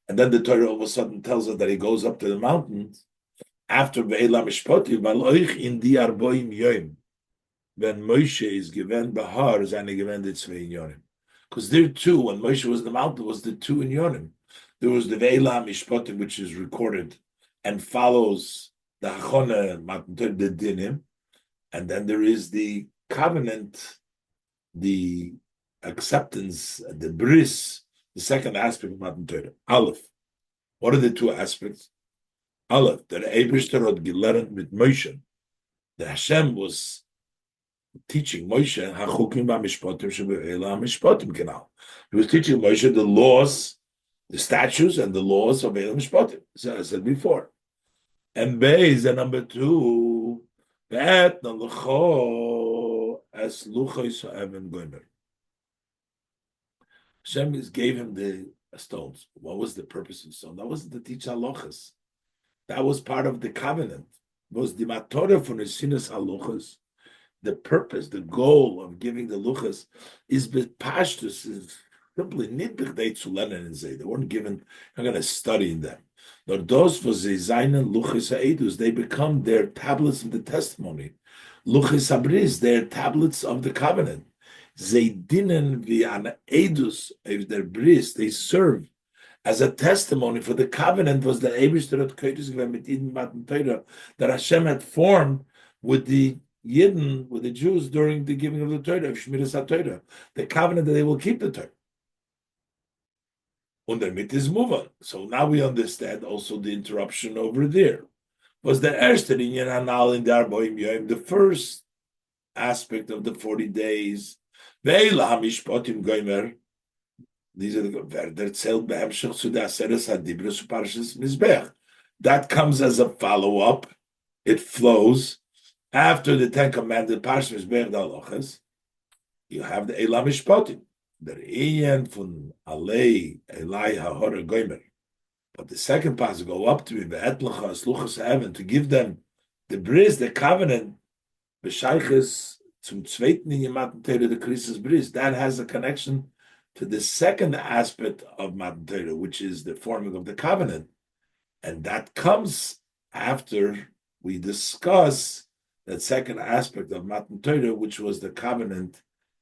and then the Torah all of a sudden tells us that he goes up to the mountains after Ve'ela Mishpatim, Valoich in di Arboim Yom, when Moshe is given Bahar, is only given the Tzvei in Yonim. Because there too, when Moshe was in the mountain, was the two in Yonim. There was the Ve'ela Mishpatim, which is recorded and follows the Hachona, Matan Torah, the Dinim, and then there is the covenant, the acceptance, the bris, the second aspect of Matan Torah. Aleph. What are the two aspects? Aleph, the Eibishter had gelernt mit Moshe. The Hashem was teaching Moshe hachukim ba'mishpatim shebe'ela mishpatim kenal. He was teaching Moshe the laws, the statutes, and the laws of Eila Mishpatim, as I said before. And Beis, and number two, that nalacho as luchos ha'evan gomer. Hashem gave him the stones. What was the purpose of the stone? That wasn't to teach halachas. That was part of the covenant. It was the matorah for nesinas halachas. The purpose, the goal of giving the luchas is bepashtus, is simply nidbechdei zu lernen and say. They weren't given, I'm going to study in them. Nor those was the zainen luchas ha'edus. They become their tablets of the testimony. Luchas habris, their tablets of the covenant. They didn't be an edus of their bris. They serve as a testimony for the covenant was the that Hashem had formed with the Yidden, with the Jews during the giving of the Torah, of Shmiras HaTorah, the covenant that they will keep the Torah. Und damit is move on. So now we understand also the interruption over there. Was the erste Inyan Hanal in the Arboim Yom, the first aspect of the 40 days. Ve'ela HaMishpatim Gomer. These are the zählt be'emshech zu der Aseres HaDibros Parshas Mizbech. That comes as a follow-up. It flows after the Ten Commandments, Parshas Mizbech D'Alochas. You have the Eila Mishpatim, the Iyan von Alei Elai HaHora Gomer. But the second part go up to me be'etlacha asluchas heaven to give them the bris, the covenant, b'shayches zum zweiten in Matan Torah, the Christus bris. That has a connection to the second aspect of Matan Torah, which is the forming of the covenant, and that comes after we discuss that second aspect of Matan Torah, which was the covenant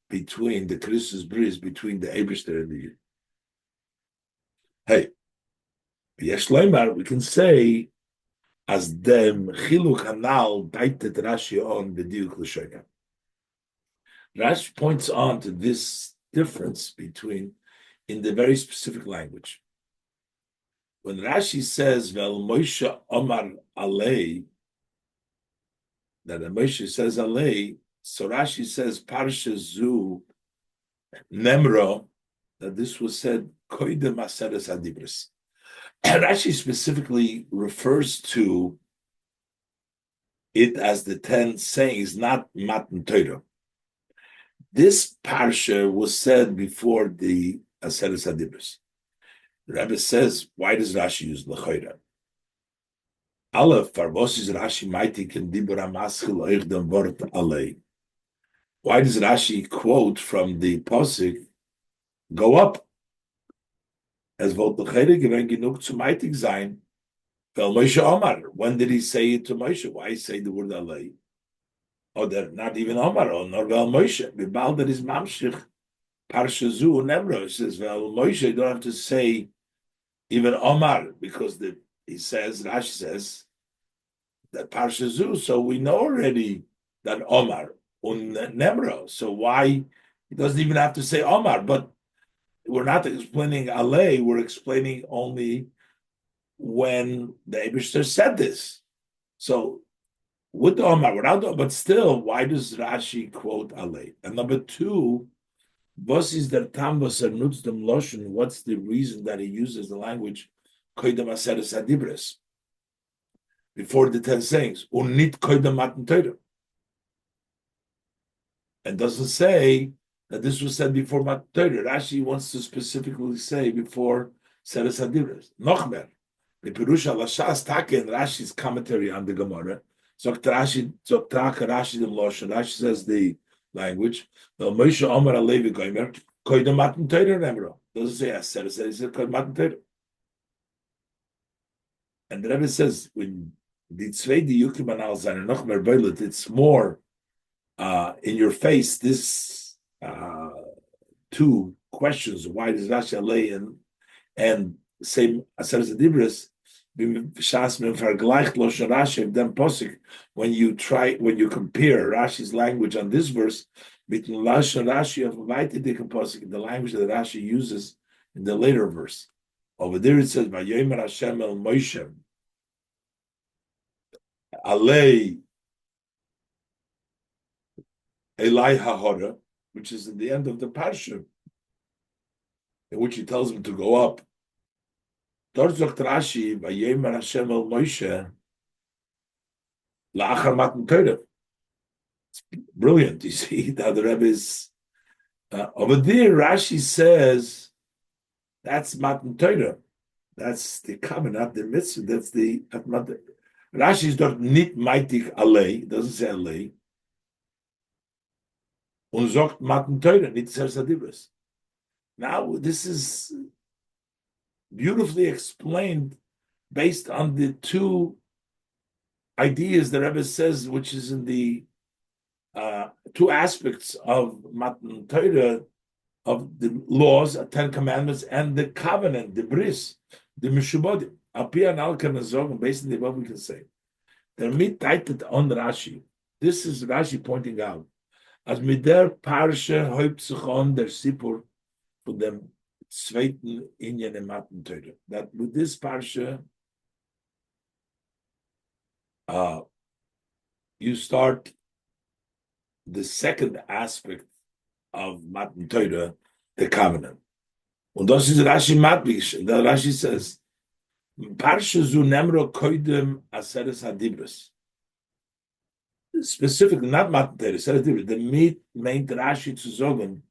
between the Christus bris, between the Eibishter and the Yid. Hey. Yesh Leimar, we can say, as dem chiluk hanal daitet Rashi on the diuk l'shoyim. Rashi points on to this difference between, in the very specific language. When Rashi says, "Vel Moshe Omar Alei," that Moshe says Alei, so Rashi says Parsha Zu Nemro, that this was said Koidem Aseres Adibris. And Rashi specifically refers to it as the 10 sayings, not Matan Torah. This parsha was said before the Aseres Hadibros. The Rebbe says, why does Rashi use L'choira? Aleph, Farvos is Rashi mighty can dibur amaschil oich dem wort alei. why does Rashi quote from the Pasuk, go up? As wollte Chelek gewen genug zum Eitig sein. Well, Moshe Omar, when did he say it to Moshe? Why say the word Alei? Or not even Omar, or nor Vel Moshe. Bibal that is Mamshich, Parsha Zu, Nemro. Says, well, Moshe, you don't have to say even Omar, because Rashi says, that Parsha Zu, so we know already that Omar, un Nemro. So why, he doesn't even have to say Omar, but we're not explaining Alei, we're explaining only when the Eibishter said this. So with the Omar, without the, but still, why does Rashi quote Alei? And number two, was is der Tam was nutzt dem Loschen? What's the reason that he uses the language Koidem Aseres Hadibres before the 10 sayings? Und nicht Koidem Matan Torah. And doesn't say that this was said before Matan Torah. Rashi wants to specifically say before Seres Hadibres. Nochmer. The Perusha Lashas Take in Rashi's commentary on the Gemara. Rashi dem Loshen. Rashi says the language. The Moshe Omer Alevi Goimer Koidem Matan Torah Nemro. Doesn't say Aser. It says Koidem Matan Torah. And the Rebbe says when the Tzveidi Yukim Anal Zayin Nochmer Beilet, it's more in your face. This two questions: why does Rashi Alei and same Aseres Adibris, when you compare Rashi's language on this verse between Lashon Rashi of Posik, the language that Rashi uses in the later verse. Over there it says, "Vayomer Hashem el Moshe Alei Elai Hahora," which is in the end of the parsha, in which he tells him to go up. Dort sagt Rashi, Vayomer Hashem el Moshe La'achar Matan Torah. It's brilliant. You see how the Rebbe is over there. Rashi says that's Matan Torah. That's the covenant, not the mitzvah. That's the Rashi is dort nit meitig alei. Doesn't say alei. Und sagt Matan Torah, nit Seres Hadibros. Now this is beautifully explained based on the two ideas the Rebbe says, which is in the two aspects of Matan Torah, of the laws, 10 commandments, and the covenant, the bris, the Mishpatim. Apia and Al-Kanazog, based on the above we can say. They're mid-titled on Rashi. This is Rashi pointing out. As mit der Parsha häupt sich on der Sipur von dem zweiten Inyan in Matan Torah. That with this Parsha, you start the second aspect of Matan Torah, the covenant. Und das ist Rashi Matbish. The Rashi says, Parsha zu nemro koidem aseres hadibros. Specifically, not Matan Torah, aseres hadibros. The main Rashi zu sagen,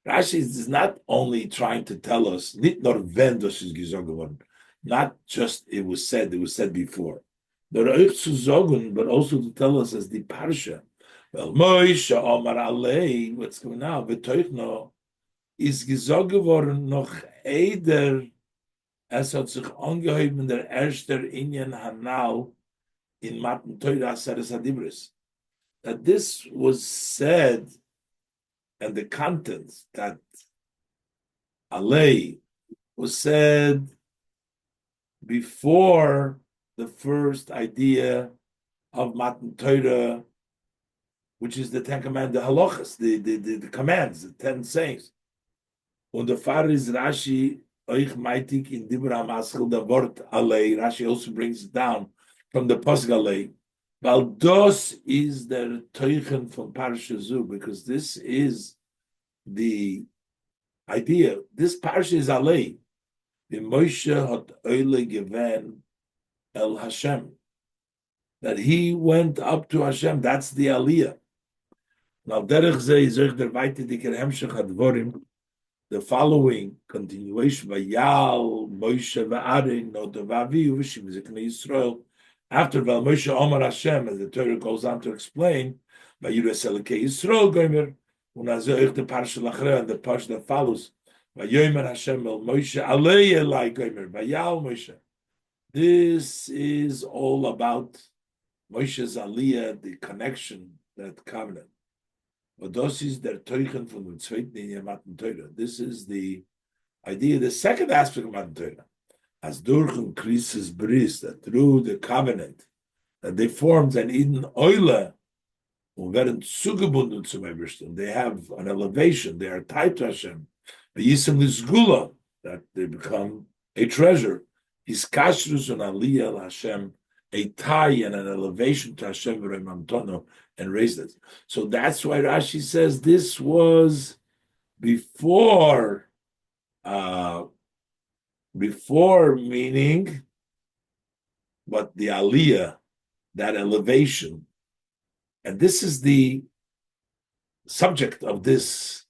Rashi is not only trying to tell us, nicht nur wenn das ist gesagt worden, not just it was said before. But also to tell us as the Parsha. Well, Moshe Omar Alei, what's going on? V'toichno is gesagt geworden noch eider, es hat sich angeheben der erster Inyan Hanal in Matan Torah Aseres Hadibros. That this was said, and the contents that Alei was said before the first idea of Matan Torah, which is the 10 Commandments, the halachas, the commands, the 10 sayings. Und der Pfarrer is Rashi, euch meitig in Dibra Maschil, the word Alei. Rashi also brings it down from the Pasuk Alei. Weil das is der Teuchen von Parsha Zu, because this is the idea. This Parsha is Alei. The Moshe hat Oile gewen El Hashem. That he went up to Hashem. That's the Aliyah. Now, derech ze is euch der weite diker Hemshech Advorim, the following continuation, Vayal, Moshe, Va'arin, Noda, V'aviyu, V'shim, Zekne Yisrael, After Val Moshe Omar Hashem, as the Torah goes on to explain, by Yudasel Yisrael Gomer, Unazoich the Parsha Lachre, and the Parsha that follows, by Yomer Hashem El Moshe Alei Elai Gomer, by Yal Moshe. This is all about Moshe's Aliyah, the connection, that covenant. But this is der Teuchen from the Zweiten in Matan Torah. This is the idea, the second aspect of Matan Torah. As durch Krisis Bris, that through the covenant that they formed an Eden Eule, werden zugebunden zum Ebersten. They have an elevation, they are tied to Hashem. V'yisem l'sgula, that they become a treasure. Hiskashrus and aliyah Hashem, a tie and an elevation to Hashem v'reimamtono, and raised it. So that's why Rashi says this was before meaning, but the aliyah, that elevation, and this is the subject of this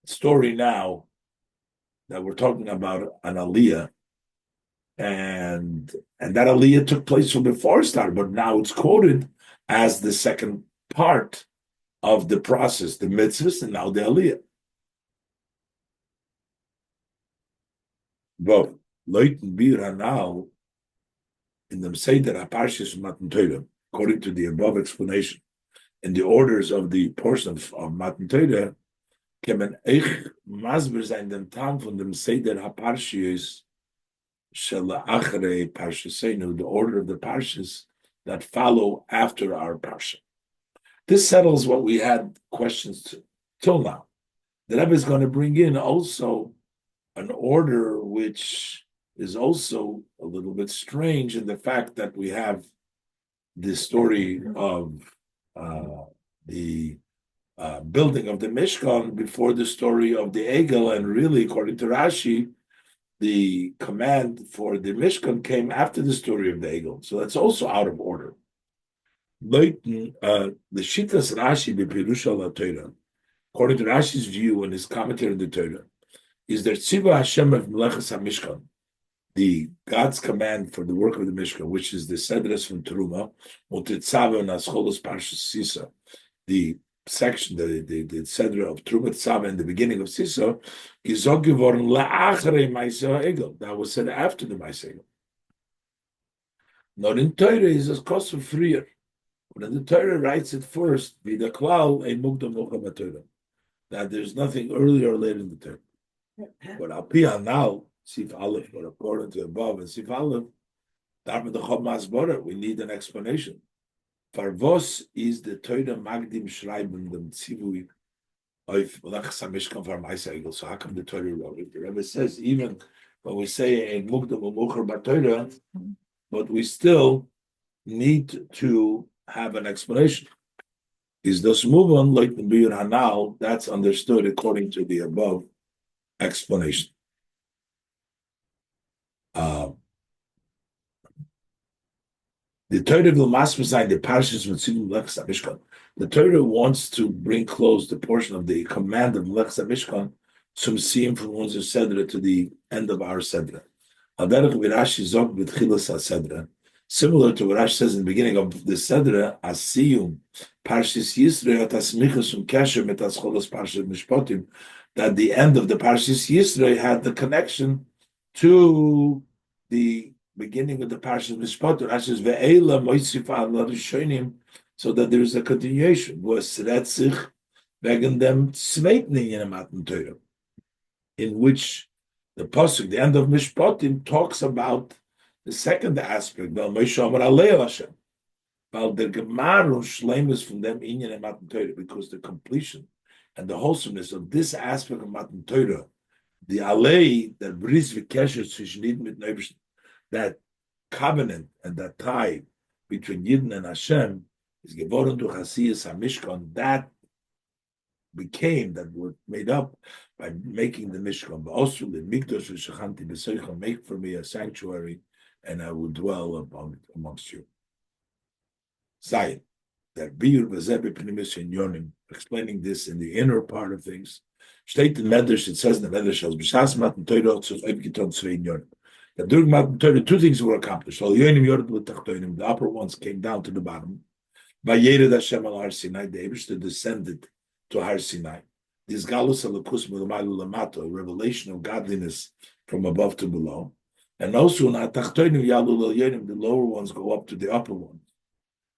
story now that we're talking about, an aliyah, and that aliyah took place from before it started, but now it's quoted as the second part of the process, the mitzvahs, and now the aliyah. But Leuten Bir Hanal in the Seder HaParshas Matan Torah, according to the above explanation, in the orders of the portion of Matan Torah, kemen eich masber sein dem Tam von dem Seder HaParshas shel achrei Parshaseinu, the order of the Parshas that follow after our Parsha. This settles what we had questions till now. The Rebbe is going to bring in also an order which is also a little bit strange in the fact that we have the story of the building of the Mishkan before the story of the Egel, and really, according to Rashi, the command for the Mishkan came after the story of the Egel. So that's also out of order. The Shitas Rashi b'Pirusha LaTorah, according to Rashi's view and his commentary on the Torah, is there Tziva Hashem of Melechas HaMishkan, the God's command for the work of the Mishkan, which is the Sedres from Teruma, Motetzava and Ascholos Parshas Sisa, the section, the Sedra of Teruma Tzava in the beginning of Sisa, is Ogivorn La'achrei Maaseh Egel. That was said after the Maaseh Egel. Not in Torah is a kosu freer. But in the Torah writes it first, Vida Klal ein Mukdam Mocham HaTorah, that there's nothing earlier or later in the Torah. But Al Pi now, Sif Aleph, but according to above and Sif Aleph, Darma the Chom Masbora, we need an explanation. Farvos is the Torah Magdim Schreiben dem Tzivui of Melechas HaMishkan for Maaseh Egel. So how come the Torah wrote it? The Rebbe says even when we say ein Mukdam Mocham HaTorah, but we still need to have an explanation. Is this move on like the Bir Hanal? That's understood according to the above explanation. The Torah will masbezai the parshas mitzvim Melechas HaMishkan. The Torah wants to bring close the portion of the command of Melechas HaMishkan, some siyum from one's Sedra to the end of our Sedra. Aderech v'Rashi zog b'tchilas HaSedra. Similar to what Rashi says in the beginning of the Sedra, Asiyum, Parshas Yisrei, Atasmichas Kesher Metascholos Parshas Mishpatim, that the end of the Parshas Yisrei had the connection to the beginning of the Parshas Mishpatim. Rashi says, Ve'ela Moisifa Al Rishonim, so that there is a continuation. Was Retzich wegen dem Zweiten in Matan Torah, in which the pasuk, the end of Mishpatim, talks about the second aspect, Val Moshe Amar Alei Hashem, Val der Gemaru Shleimus from them Inyan and Matan Torah, because the completion and the wholesomeness of this aspect of Matan Torah, the Alei that Bris V'Kesher Tzishnid mit Neibishn, that covenant and that tie between Yidden and Hashem is Geboren to Chasiyas HaMishkan, that were made up by making the Mishkan. Make for me a sanctuary, and I will dwell amongst you. Zion, that Biur Vazebe Pnimis in Yonim, explaining this in the inner part of things. State in Medrash, it says in the Medrash, as B'shas Matan Torah, Tzuf Eib Giton Tzvei Yonim. That during Matan Torah, two things were accomplished. The upper ones came down to the bottom. Vayered Hashem al Har Sinai, the Eibishter descended to Har Sinai. This galus alakus milmalu lamato, revelation of godliness from above to below. And also, the lower ones go up to the upper ones.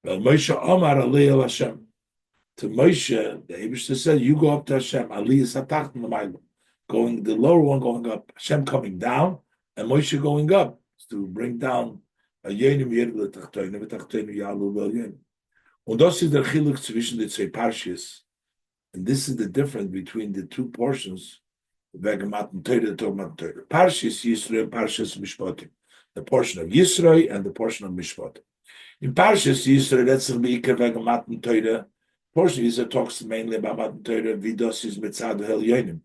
Well, Moshe Omar Alei El Hashem. To Moshe, the Eibishter said, "You go up to Hashem." Aliyah Satach L'Maylo, going the lower one going up. Hashem coming down, and Moshe going up to bring down a Yenim Yer L'Tachtoinu V'Tachtoinu Yalu L'Yenim. Und das ist der Chelek zwischen den zwei Parshas, and this is the difference between the two portions. Wegen Matan Torah to Matan Torah. Parshas Yisro, Parshas Mishpatim, the portion of Yisro and the portion of Mishpatim. In Parshas Yisro, that's the Beikar wegen Matan Torah. Portion Yisro talks mainly about Matan Torah, Vidos is Mitzad Elyonim,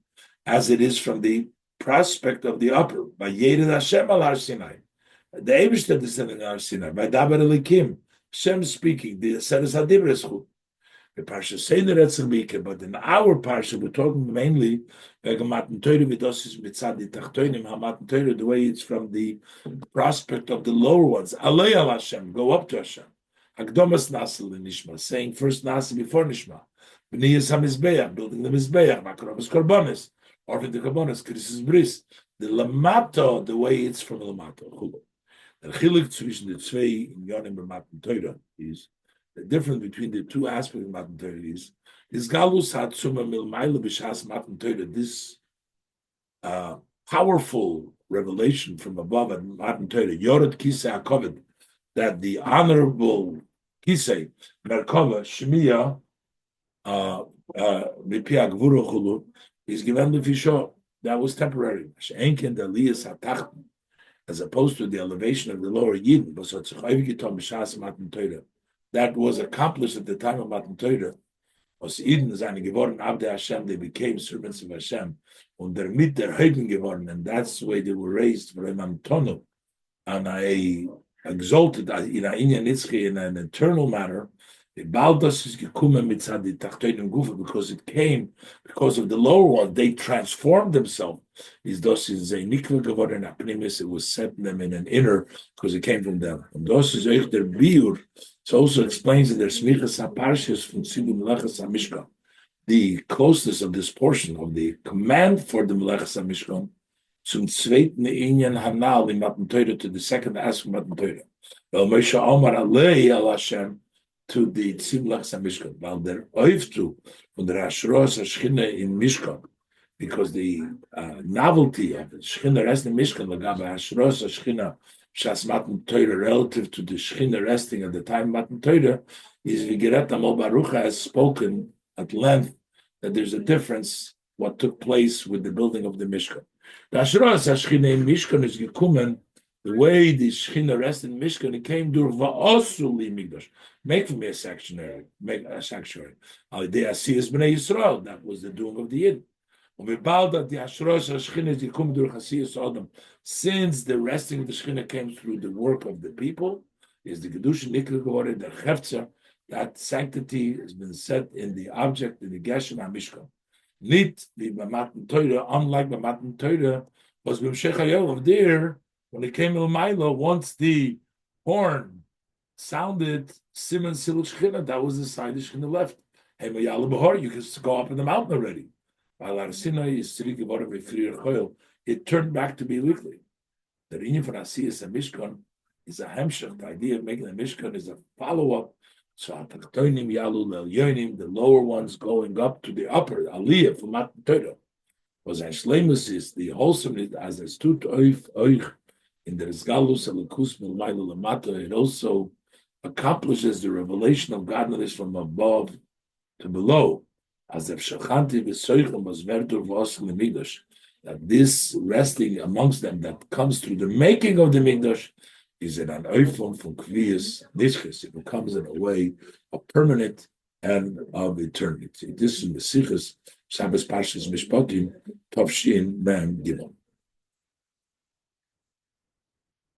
as it is from the prospect of the upper. By Yered Hashem al Har Sinai, the Eibishter descending Har Sinai. By Daber Elikim, Hashem speaking. The Seres Hadibra Schut. The Parsha say the Retzel Beikar, but in our Parsha we're talking mainly wegen Matan Torah Vidos is Mitzad Tachtonim HaMatan Torah, the way it's from the prospect of the lower ones. Alei al Hashem, go up to Hashem. Hakdomas Nasa l'Nishma, saying first Nasa before Nishma. B'niyas HaMizbeach, building the Mizbeach, Makarabas Korbanis, or the Korbanis, Krisis Bris. The Lamato, the way it's from Lamato. The Chelek zwischen the zwei Inyanim b'Matan Torah is the difference between the two aspects of Matan Torah is Galus Hatzuma Milmaila B'Shas Matan Torah. This powerful revelation from above at Matan Torah, Yored Kisei HaKoved, that the honorable Kisei Merkava Shemiya Mipi Agvura Chulu is given the Fisho. That was temporary. She'enken the Aliyas HaTachton, as opposed to the elevation of the lower Yidden, that was accomplished at the time of Matan Torah. Was Eden seine geworden Abdei Hashem, they became servants of Hashem, und mit der Heiden geworden, and that's the way they were raised for an Antonov, and I exalted in an eternal manner. Because it came because of the lower one, they transformed themselves. It was set in them in an inner because it came from them. And it also explains in their smichas haparshas from Sibu Melechas HaMishkan, the closeness of this portion of the command for the Melechas HaMishkan zum zweiten Inyan Hanal in Matan Torah, to the second aspect of Matan Torah. Well, Moshe Omar Alei El Hashem, to the Tzimlach Mishkan, while they're oivtu from the Ashros Shchina in Mishkan, because the novelty of the Shchina resting in Mishkan, Lagaba Ashros Shchina Shas Matan Torah, relative to the Shchina resting at the time of Matan Torah, is Vigeret Amol Barucha has spoken at length that there's a difference what took place with the building of the Mishkan. The Ashros Shchina in Mishkan is Gekumen. The way the Shechina rested in Mishkan, it came to Va'osuli Migdash. Make for me a sanctuary. Make a sanctuary. That was the doing of the Yid. Since the resting of the Shechina came through the work of the people, is the Gedusha Nikra Geworden, the Chefza, that sanctity has been set in the object, in the Geshem HaMishkan. Nit the Matan Torah, unlike the Matan Torah, was B'Mshech HaYov there. When it came to Milo, once the horn sounded, Simon Siluk Shechina, that was the side of Shechina left. Hey, Mayala Bahar, you can go up in the mountain already. It turned back to be weekly. The Rinyan for Asiyas and Mishkan is a hemshach. The idea of making a Mishkan is a follow-up. So Atachtoinim Yalu Lelyonim, the lower ones going up to the upper, Aliyah from Matan Torah. Was Shleimus is the wholesomeness as a stut oich. In the Rizgalus Elikus Milmailu Lamata, it also accomplishes the revelation of godliness from above to below. As if Shachanti V'Soichim was Verdur V'Osel Migdash, that this resting amongst them that comes through the making of the Migdash is an oifon from Kviyas Nishchis. It becomes in a way of permanent and of eternity. This is the Sichas Shabbos Parshas Mishpatim Tavshin Mem Gimel.